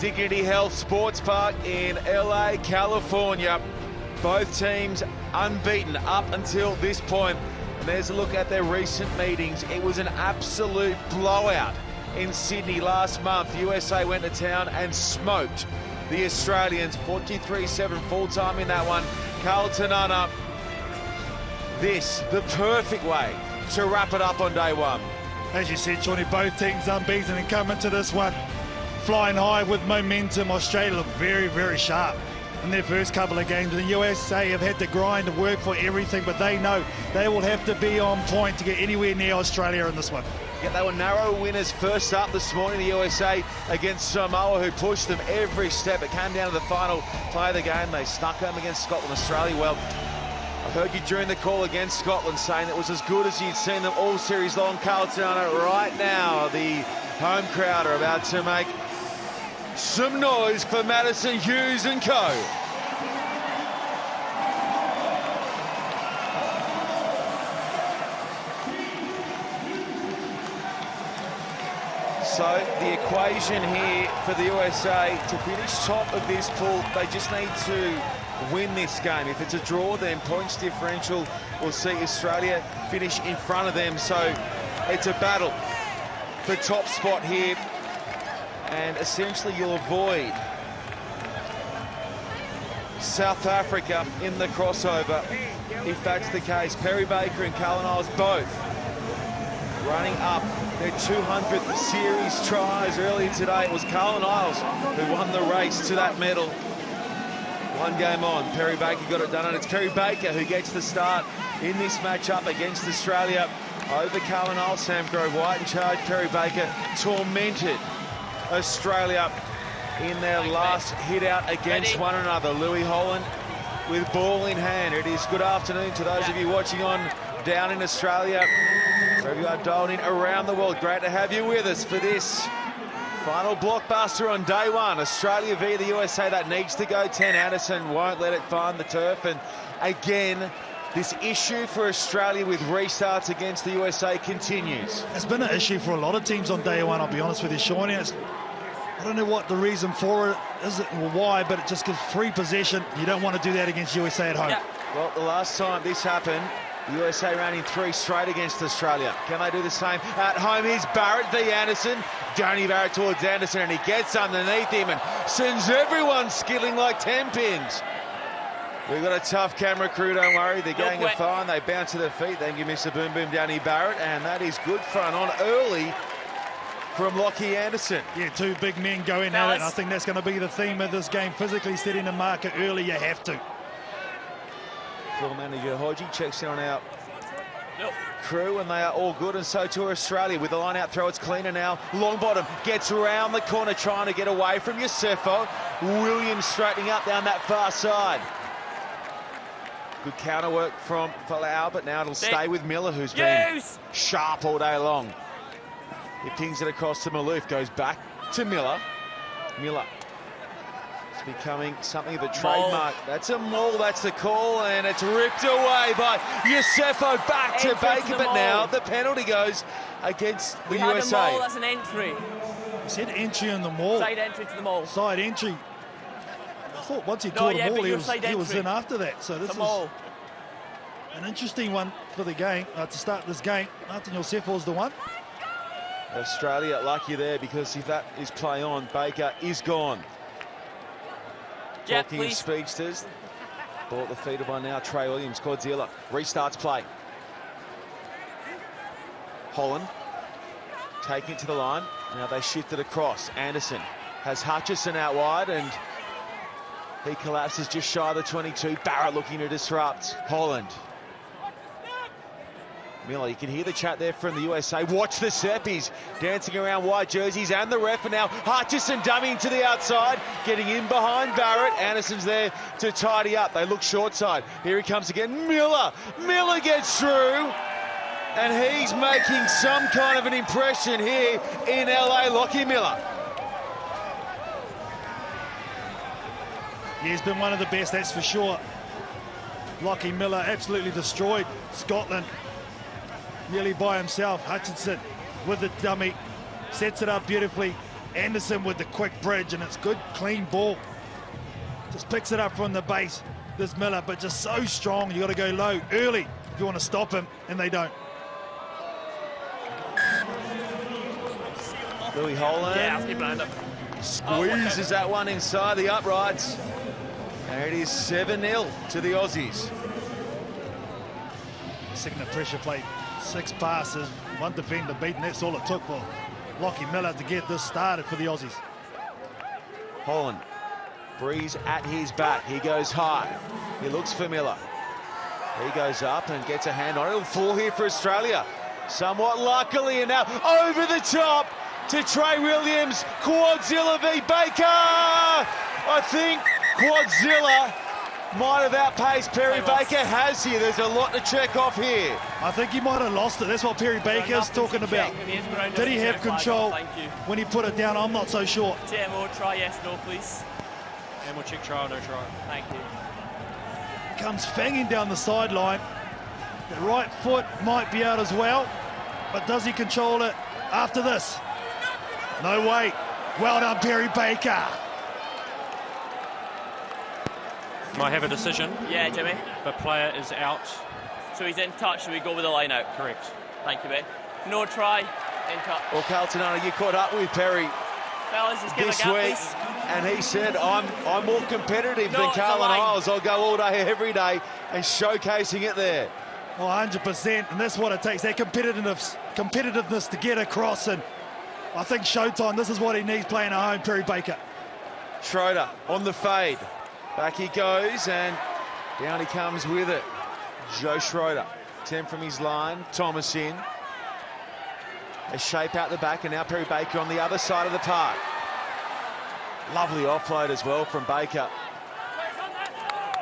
Dignity Health Sports Park in LA, California. Both teams unbeaten up until this point. And there's a look at their recent meetings. It was an absolute blowout in Sydney last month. USA went to town and smoked the Australians 43-7 full time in that one. Carl Tanana, this the perfect way to wrap it up on day one. As you said, Shawnee, both teams unbeaten and coming to this one flying high with momentum. Australia look very, very sharp in their first couple of games. The USA have had to grind and work for everything, but they know they will have to be on point to get anywhere near Australia in this one. Yeah, they were narrow winners first up this morning, the USA against Samoa, who pushed them every step. It came down to the final play of the game. They snuck home against Scotland. Australia, well, I heard you during the call against Scotland saying it was as good as you'd seen them all series long. Carl Tanana, right now, the home crowd are about to make some noise for Madison Hughes and co. So the equation here for the USA to finish top of this pool, they just need to win this game. If it's a draw, then points differential will see Australia finish in front of them. So it's a battle for top spot here. And essentially you'll avoid South Africa in the crossover if that's the case. Perry Baker and Carlin Isles both running up their 200th series tries earlier today. It was Carlin Isles who won the race to that medal. One game on, Perry Baker got it done, and it's Perry Baker who gets the start in this matchup against Australia over Carlin Isles. Sam Grove White in charge. Perry Baker tormented Australia in their last hit out against one another. Louis Holland with ball in hand. It is good afternoon to those of you watching on down in Australia, wherever you are dialed in around the world. Great to have you with us for this final blockbuster on day one. Australia v the USA. That needs to go 10. Anderson won't let it find the turf, and again this issue for Australia with restarts against the USA continues. It's been an issue for a lot of teams on day one, I'll be honest with you, Shawnee. I don't know what the reason for it is or why, but it just gives free possession. You don't want to do that against USA at home. Yeah. Well, the last time this happened, the USA ran in 3 straight against Australia. Can they do the same at home? Here's Barrett v Anderson. Johnny Barrett towards Anderson, and he gets underneath him and sends everyone skilling like 10 pins. We've got a tough camera crew, don't worry. They're going fine. They bounce to their feet. They give Mr. Boom Boom Johnny Barrett, and that is good front on early from Lockie Anderson. Yeah, 2 big men going at it, and I think that's going to be the theme of this game. Physically setting the marker early, you have to. Floor manager Hodgie checks in on our crew, and they are all good, and so too Australia with the line out throw. It's cleaner now. Longbottom gets around the corner trying to get away from Yosefo. Williams straightening up down that far side. Good counter work from Falau, but now it'll stay with Miller, who's been sharp all day long. He pings it across to Maloof, goes back to Miller. Miller It's becoming something of a trademark. That's a maul, that's the call, and it's ripped away by Yosefo back to Baker, but now the penalty goes against the USA. Had a maul, that's an entry. He said entry on the maul. Side entry to the maul. Side entry. I thought once he caught a maul, he was in after that. So this is an interesting one for the game, to start this game. Martin Yosefo's the one. Australia lucky there, because if that is play on, Baker is gone. Talking of speedsters, ball at the feet of by now, Trey Williams. Quadzilla restarts play. Holland taking it to the line. Now they shift it across. Anderson has Hutchison out wide, and he collapses just shy of the 22. Barrett looking to disrupt. Holland. Miller, you can hear the chat there from the USA. Watch the Seppies dancing around white jerseys, and the ref, and now Hutchison dummying to the outside, getting in behind Barrett. Anderson's there to tidy up. They look short side. Here he comes again. Miller gets through, and he's making some kind of an impression here in LA. Lockie Miller. He's been one of the best, that's for sure. Lockie Miller absolutely destroyed Scotland. Nearly by himself. Hutchinson with the dummy, sets it up beautifully. Anderson with the quick bridge, and it's good, clean ball. Just picks it up from the base. This Miller, but just so strong. You got to go low early if you want to stop him, and they don't. Louis Holland squeezes that one inside the uprights. And it is 7-0 to the Aussies. Second pressure play. 6 passes, 1 defender beaten. That's all it took for Lockie Miller to get this started for the Aussies. Holland, Breeze at his back. He goes high. He looks for Miller. He goes up and gets a hand on it. It'll fall here for Australia. Somewhat luckily, and now over the top to Trey Williams. Quadzilla v Baker. I think Quadzilla might have outpaced Perry Baker. Has he? There's a lot to check off here. I think he might have lost it. That's what Perry Baker's talking about. Did he have control when he put it down? I'm not so sure. TMO, try yes, no, please. And we'll check trial, no trial. Thank you. Comes fanging down the sideline. The right foot might be out as well, but does he control it after this? No way. Well done, Perry Baker. Might have a decision. Yeah, Jimmy. The player is out. So he's in touch, so we go with the line out. Correct. Thank you, mate. No try, in touch. Well, Carlton, you caught up with Perry Fellas, just give this a gap, week, please. and he said, I'm more competitive than Carlin Isles. I'll go all day, every day, and showcasing it there. Oh, 100%, and that's what it takes, that competitiveness to get across, and I think Showtime, this is what he needs playing at home, Perry Baker. Schroeder on the fade. Back he goes, and down he comes with it. Joe Schroeder, 10 from his line, Thomas in. A shape out the back, and now Perry Baker on the other side of the park. Lovely offload as well from Baker.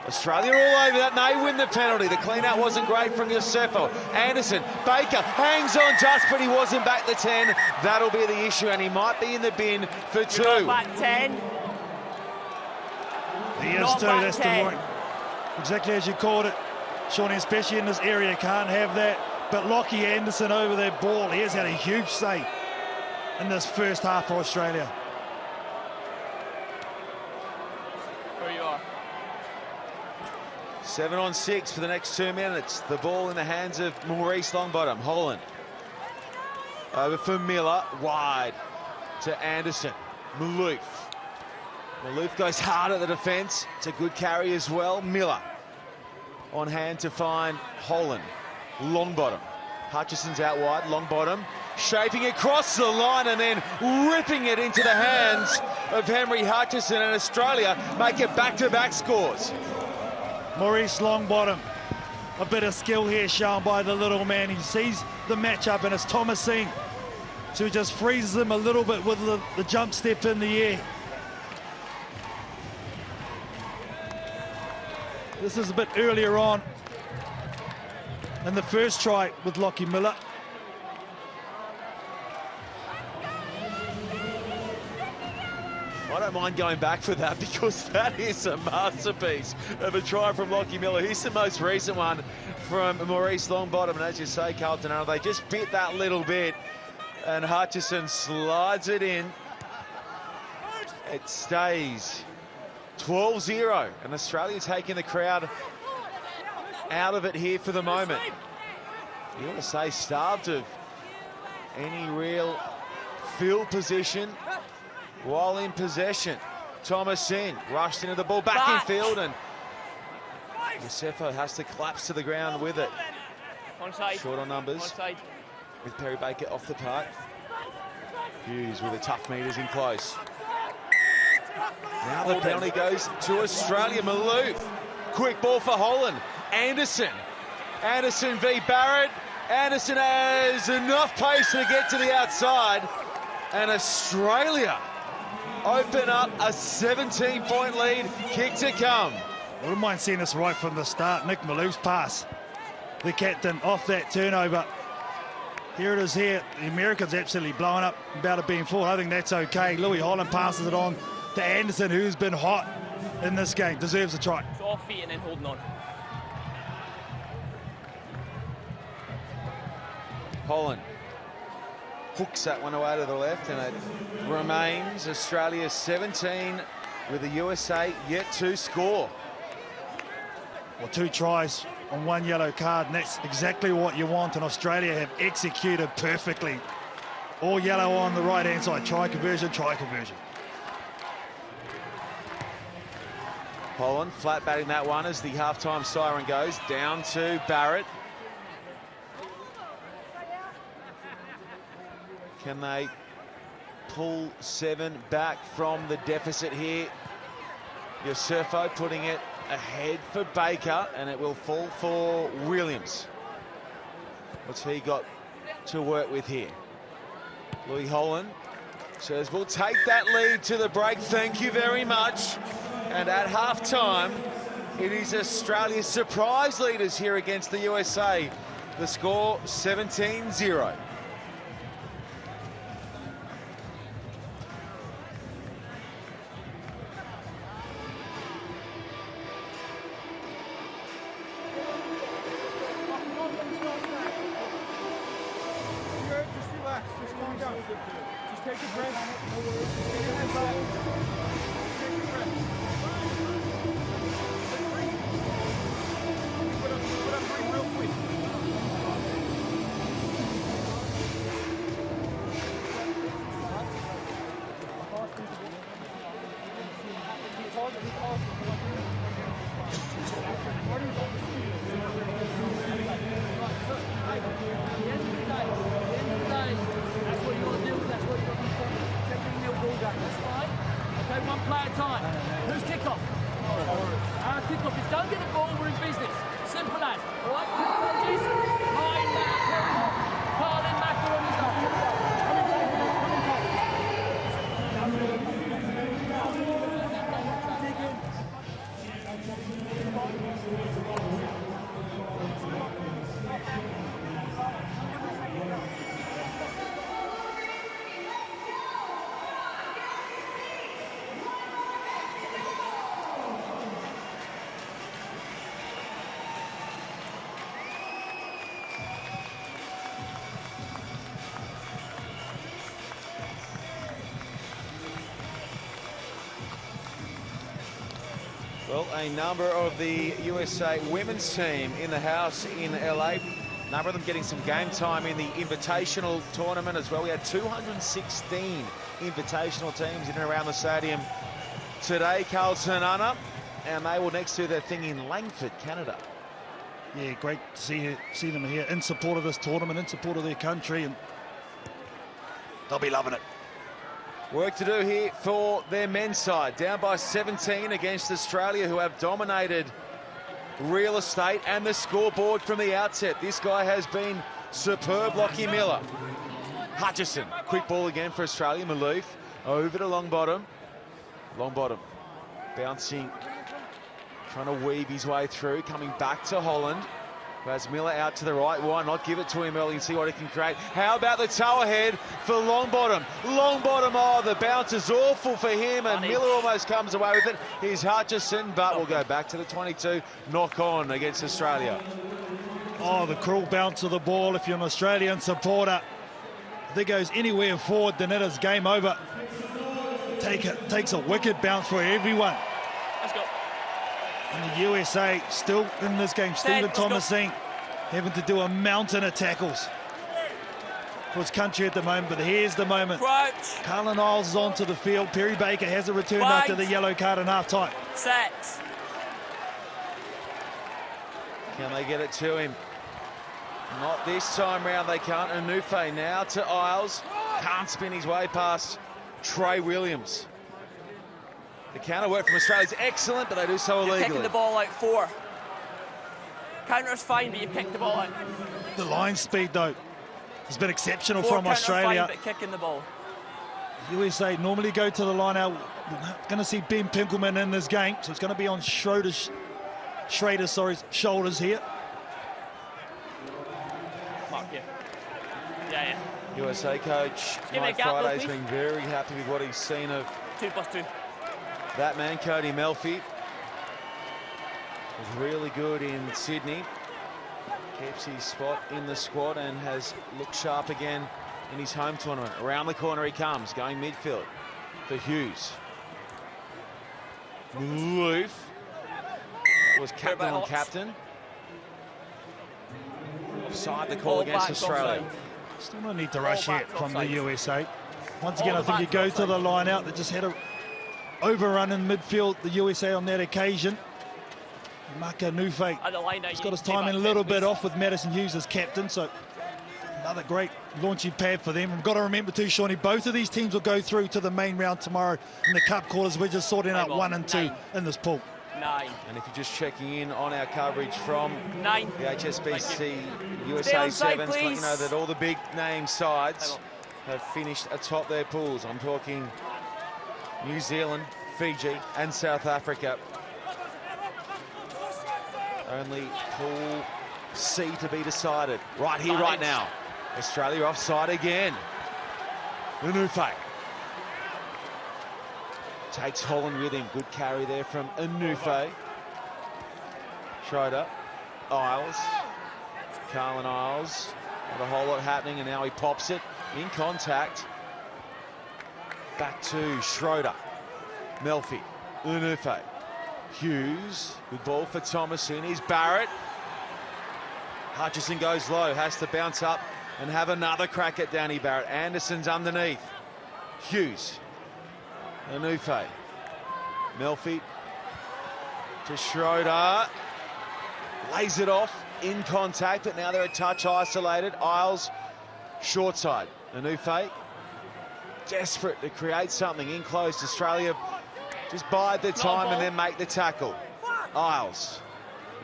Australia all over that, and they win the penalty. The clean-out wasn't great from Yosefo. Anderson, Baker hangs on just, but he wasn't back the 10. That'll be the issue, and he might be in the bin for 2. Not back 10. He is too, that's the point. Exactly as you called it, Shawnee, especially in this area, can't have that. But Lockie Anderson over that ball, he has had a huge say in this first half for Australia. Where you are. 7 on 6 for the next 2 minutes. The ball in the hands of Maurice Longbottom. Holland over for Miller, wide to Anderson. Malouf goes hard at the defence. It's a good carry as well. Miller on hand to find Holland. Longbottom. Hutchison's out wide. Longbottom shaping across the line and then ripping it into the hands of Henry Hutchison, and Australia make it back-to-back scores. Maurice Longbottom. A bit of skill here shown by the little man. He sees the matchup, and it's Thomasine who just freezes him a little bit with the jump step in the air. This is a bit earlier on in the first try with Lockie Miller. I don't mind going back for that because that is a masterpiece of a try from Lockie Miller. Here's the most recent one from Maurice Longbottom. And as you say, Carlton, they just bit that little bit. And Hutchison slides it in. It stays 12-0. And Australia taking the crowd out of it here for the moment. You want to say starved of any real field position while in possession. Thomasin rushed into the ball back in field, and Yosefo has to collapse to the ground with it. Onside. Short on numbers. Onside. With Perry Baker off the park. Hughes with the tough meters in close. Now the penalty goes to Australia. Maloof. Quick ball for Holland. Anderson. Anderson v Barrett. Anderson has enough pace to get to the outside. And Australia open up a 17-point lead. Kick to come. I wouldn't mind seeing this right from the start. Nick Maloof's pass. The captain off that turnover. Here it is here. The Americans absolutely blowing up about it being full. I think that's okay. Louis Holland passes it on to Anderson, who's been hot in this game. Deserves a try. So off feet and then holding on. Holland hooks that one away to the left, and it remains Australia 17 with the USA yet to score. Well, 2 tries on 1 yellow card, and that's exactly what you want, and Australia have executed perfectly. All yellow on the right-hand side. Try conversion, try conversion. Holland flat batting that one as the halftime siren goes. Down to Barrett. Can they pull 7 back from the deficit here? Yosefo putting it ahead for Baker, and it will fall for Williams. What's he got to work with here? Louis Holland says, we'll take that lead to the break. Thank you very much. And at half-time, it is Australia's surprise leaders here against the USA. The score 17-0. Just take a breath. No worries. Just get your head back. Take a breath. Put up breathe real quick. One play at a time. Who's kickoff? Our kickoff is don't get the ball, we're in business. Simple as. All right, apologies. Mind that. Carlin Macker on his own. Well, a number of the USA women's team in the house in LA. A number of them getting some game time in the Invitational tournament as well. We had 216 Invitational teams in and around the stadium today, Carlton Anna, and they will next do their thing in Langford, Canada. Yeah, great to see them here in support of this tournament, in support of their country, and they'll be loving it. Work to do here for their men's side. Down by 17 against Australia, who have dominated real estate and the scoreboard from the outset. This guy has been superb, Lockie Miller. Hutchison, quick ball again for Australia. Maloof over to Longbottom. Longbottom bouncing, trying to weave his way through, coming back to Holland. As Miller out to the right, why not give it to him early and see what he can create? How about the toe ahead for Longbottom? Longbottom, oh, the bounce is awful for him, and Miller almost comes away with it. Here's Hutchison, but we'll go back to the 22. Knock on against Australia. Oh, the cruel bounce of the ball. If you're an Australian supporter, if it goes anywhere forward, then it is game over. Takes a wicked bounce for everyone. Let's go. And the USA still in this game. Stephen Thomasine having to do a mountain of tackles for his country at the moment. But here's the moment. Crouch. Carlin Isles is onto the field. Perry Baker has a return after the yellow card in half-time. Set. Can they get it to him? Not this time round, they can't. Anufe now to Isles. Can't spin his way past Trey Williams. The counter work from Australia is excellent, but they do so illegally. You're kicking the ball out 4. Counter's fine, but you kicked the ball out. The line speed, though, has been exceptional 4 from Australia. Fine, but kicking the ball. USA normally go to the line out. We're not going to see Ben Pinkelman in this game, so it's going to be on Schrader's shoulders here. Mark, yeah. USA coach Mike Friday's been very happy with what he's seen of 2+2. That man, Cody Melfi, was really good in Sydney. Keeps his spot in the squad and has looked sharp again in his home tournament. Around the corner he comes, going midfield for Hughes. Loof was captain on captain. Offside the call against Australia. Still no need to rush here from the USA. Once again, I think you go to the line out. They just had a overrun in midfield, the USA on that occasion. Maka Nufe has got his timing a little bit off with Madison Hughes as captain, so another great launching pad for them. We've got to remember too, Shawnee, both of these teams will go through to the main round tomorrow in the cup quarters. We're just sorting out 1 and 2 in this pool. 9. And if you're just checking in on our coverage from 9. The HSBC USA Sevens, let you know that all the big name sides have finished atop their pools. I'm talking New Zealand, Fiji and South Africa. Only pool C to be decided. Right here, right now. Australia offside again. Anufe takes Holland with him. Good carry there from Anufe. Schroeder. Isles. Carlin Isles. Not a whole lot happening, and now he pops it. In contact. Back to Schroeder. Melfi. Anufe. Hughes. Good ball for Thomason. Here's Barrett. Hutchison goes low. Has to bounce up and have another crack at Danny Barrett. Anderson's underneath. Hughes. Anufe. Melfi to Schroeder. Lays it off in contact, but now they're a touch isolated. Isles short side. Anufe desperate to create something in close. Australia just bide their time and then make the tackle. Isles.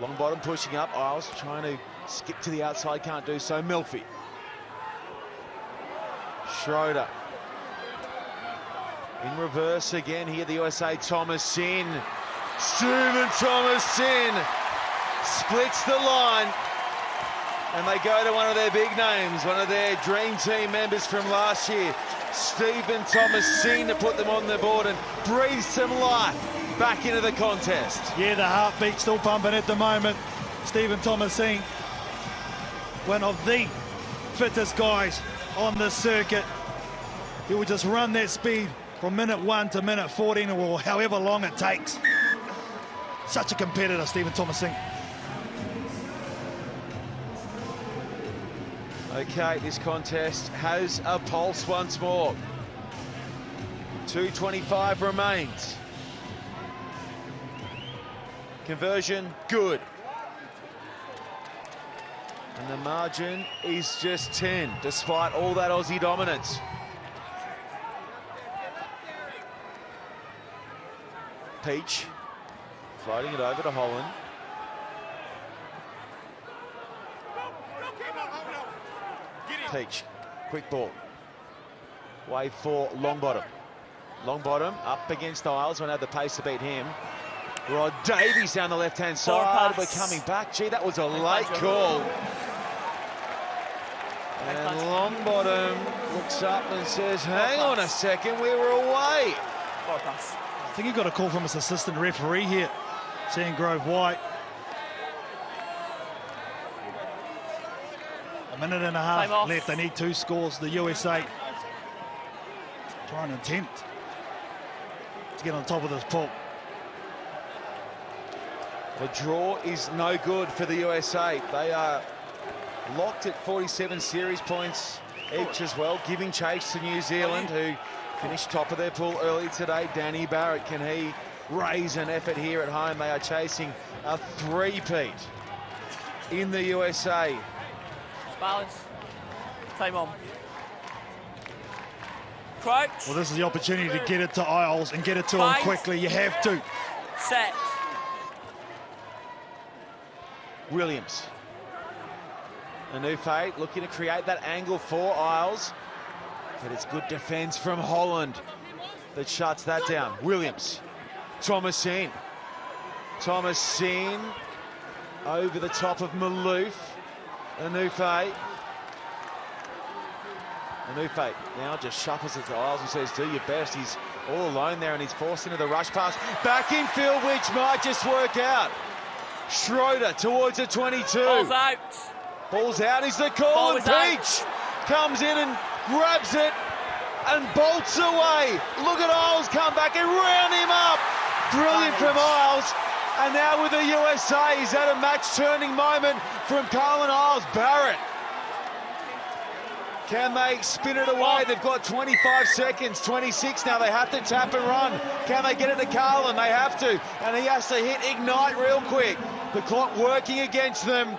Longbottom pushing up. Isles trying to skip to the outside, can't do so. Melfi. Schroeder. In reverse again here, the USA. Thomasin. Stephen Thomasin splits the line. And they go to one of their big names, one of their dream team members from last year. Stephen Thomasin to put them on the board and breathe some life back into the contest. Yeah, the heartbeat still pumping at the moment. Stephen Thomasin, one of the fittest guys on the circuit. He will just run that speed from minute 1 to minute 14 or however long it takes. Such a competitor, Stephen Thomasin. Okay, this contest has a pulse once more. 2:25 remains. Conversion, good. And the margin is just 10, despite all that Aussie dominance. Peach, floating it over to Holland. Peach, quick ball. Wave for Longbottom. Longbottom up against Isles, won't have the pace to beat him. Rod Davies down the left-hand side. We're coming back. Gee, that was a late call. And Longbottom looks up and says, hang on a second, we were away. I think he got a call from his assistant referee here, seeing Grove White. A minute and a half left. They need 2 scores. The USA trying to attempt to get on top of this pull. The draw is no good for the USA. They are locked at 47 series points each as well, giving chase to New Zealand, who finished top of their pool early today. Danny Barrett, can he raise an effort here at home? They are chasing a three-peat in the USA. Balance. Time on. Crouch. Well, this is the opportunity to get it to Isles and get it to him quickly. You have to. Set. Williams. Anufae looking to create that angle for Isles. But it's good defence from Holland that shuts that down. Williams. Thomasin. Thomasin over the top of Malouf. Anufae now just shuffles it to Isles and says, do your best. He's all alone there and he's forced into the rush pass. Back in field, which might just work out. Schroeder towards the 22. Ball's out. Ball's out is the call, and Peach comes in and grabs it and bolts away. Look at Isles come back and round him up. Brilliant from Isles. And now with the USA, is that a match-turning moment from Carlin Isles? Barrett. Can they spin it away? They've got 25 seconds, 26 now. They have to tap and run. Can they get it to Carlin? They have to. And he has to hit Ignite real quick. The clock working against them.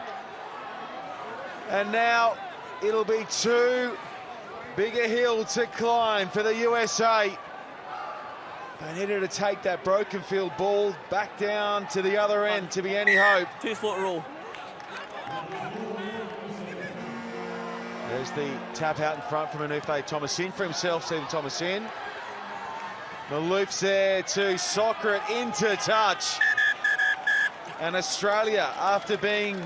And now it'll be too big a hill to climb for the USA. They needed to take that broken field ball back down to the other end to be any hope. 2-foot rule. There's the tap out in front from Anufae Thomasin for himself, Stephen Thomasin. Malouf's there to soccer it into touch. And Australia, after being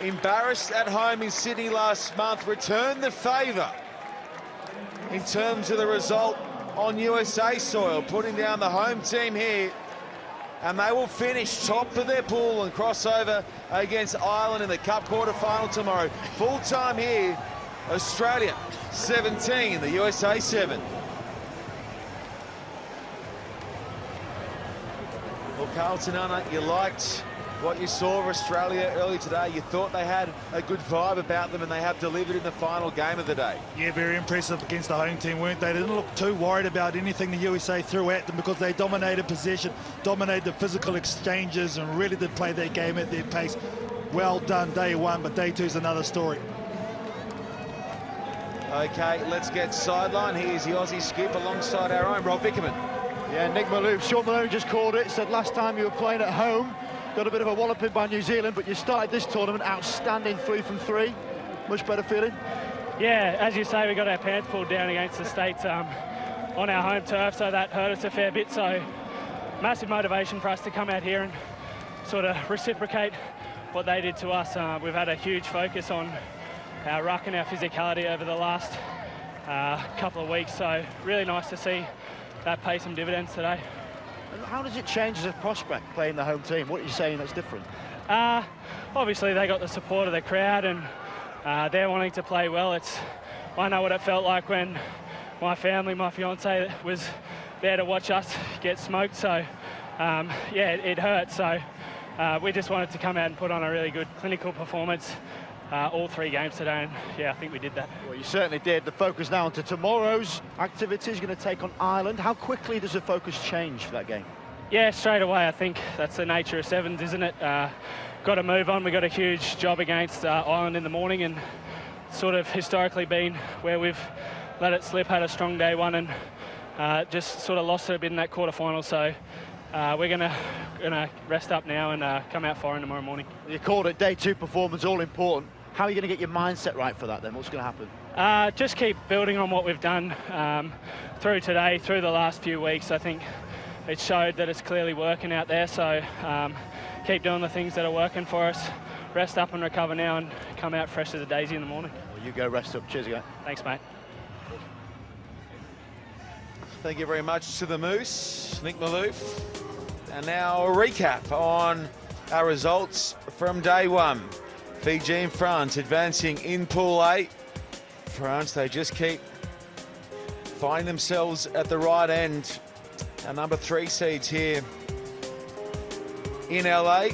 embarrassed at home in Sydney last month, returned the favour in terms of the result on USA soil, putting down the home team here. And they will finish top of their pool and cross over against Ireland in the Cup quarter-final tomorrow. Full time here, Australia 17, the USA 7. Well, Carlton, you liked what you saw of Australia early today. You thought they had a good vibe about them, and they have delivered in the final game of the day. Yeah, very impressive against the home team, weren't they? They didn't look too worried about anything the USA threw at them because they dominated possession, dominated the physical exchanges, and really did play their game at their pace. Well done day one, but day two is another story. Okay, let's get sideline. Here's the Aussie skip alongside our own Rob Vickerman. Yeah, Nick Malouf. Sean Maloney just called it. Said last time you were playing at home, got a bit of a walloping by New Zealand, but you started this tournament outstanding, 3 from 3. Much better feeling? Yeah, as you say, we got our pants pulled down against the States on our home turf, so that hurt us a fair bit. So massive motivation for us to come out here and sort of reciprocate what they did to us. We've had a huge focus on our ruck and our physicality over the last couple of weeks, so really nice to see that pay some dividends today. And how does it change as a prospect playing the home team? What are you saying that's different? Obviously they got the support of the crowd, and they're wanting to play well. I know what it felt like when my family, my fiance, was there to watch us get smoked, so yeah, it hurt. So we just wanted to come out and put on a really good clinical performance all 3 games today, and yeah, I think we did that. Well, you certainly did. The focus now onto tomorrow's activities. Going to take on Ireland. How quickly does the focus change for that game? Yeah, straight away. I think that's the nature of sevens, isn't it? Got to move on. We got a huge job against Ireland in the morning, and sort of historically been where we've let it slip, had a strong day one, and just sort of lost it a bit in that quarter-final. So we're gonna rest up now and come out firing tomorrow morning. You called it day 2 performance, all important. How are you going to get your mindset right for that then? What's going to happen? Just keep building on what we've done through today, through the last few weeks. I think it showed that it's clearly working out there. So keep doing the things that are working for us. Rest up and recover now and come out fresh as a daisy in the morning. Well, you go rest up. Cheers again. Thanks, mate. Thank you very much to the Moose, Nick Maloof. And now a recap on our results from day one. Fiji and France advancing in Pool A. France, they just keep finding themselves at the right end. Our number 3 seeds here in LA.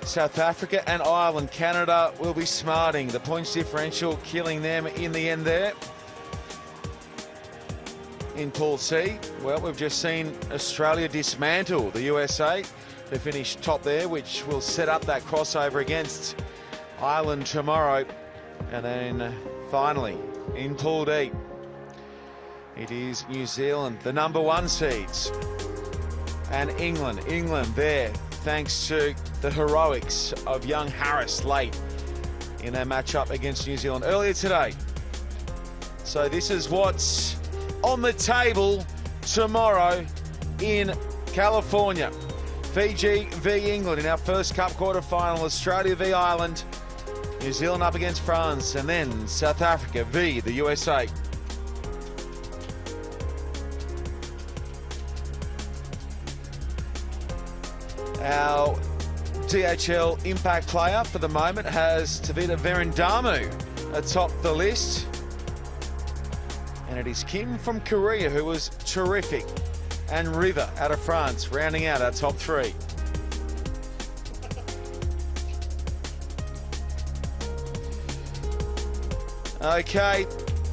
South Africa and Ireland. Canada will be smarting. The points differential killing them in the end there. In Pool C, well, we've just seen Australia dismantle the USA. They finished top there, which will set up that crossover against Ireland tomorrow. And then finally, in Pool D, it is New Zealand, the number 1 seeds. And England there, thanks to the heroics of young Harris late in their matchup against New Zealand earlier today. So this is what's on the table tomorrow in California. Fiji v England in our first Cup quarter-final. Australia v Ireland. New Zealand up against France. And then South Africa v the USA. Our DHL impact player for the moment has Tavita Verandamu atop the list. And it is Kim from Korea who was terrific. And River out of France rounding out our top 3. Okay,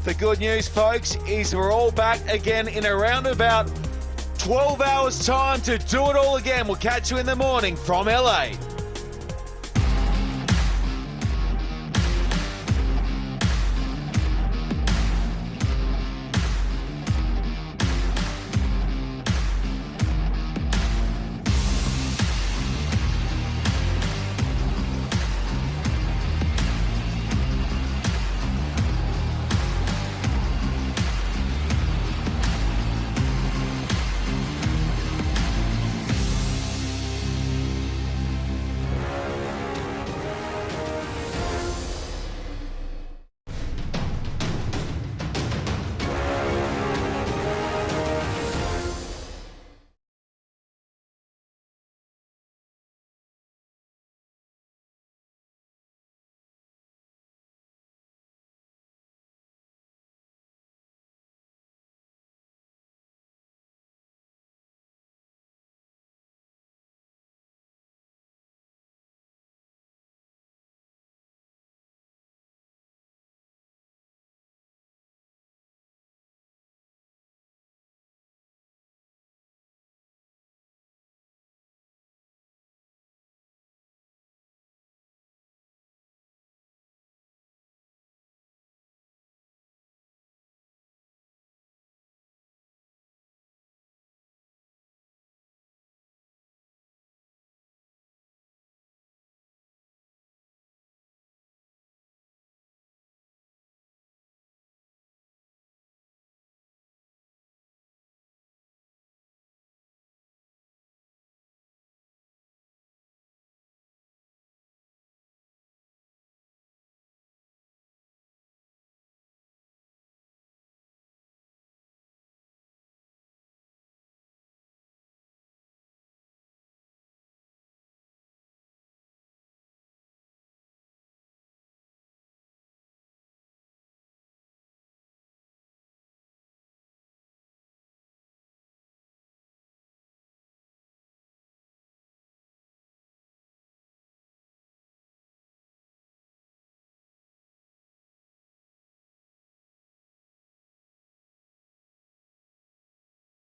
the good news, folks, is we're all back again in around about 12 hours time to do it all again. We'll catch you in the morning from LA.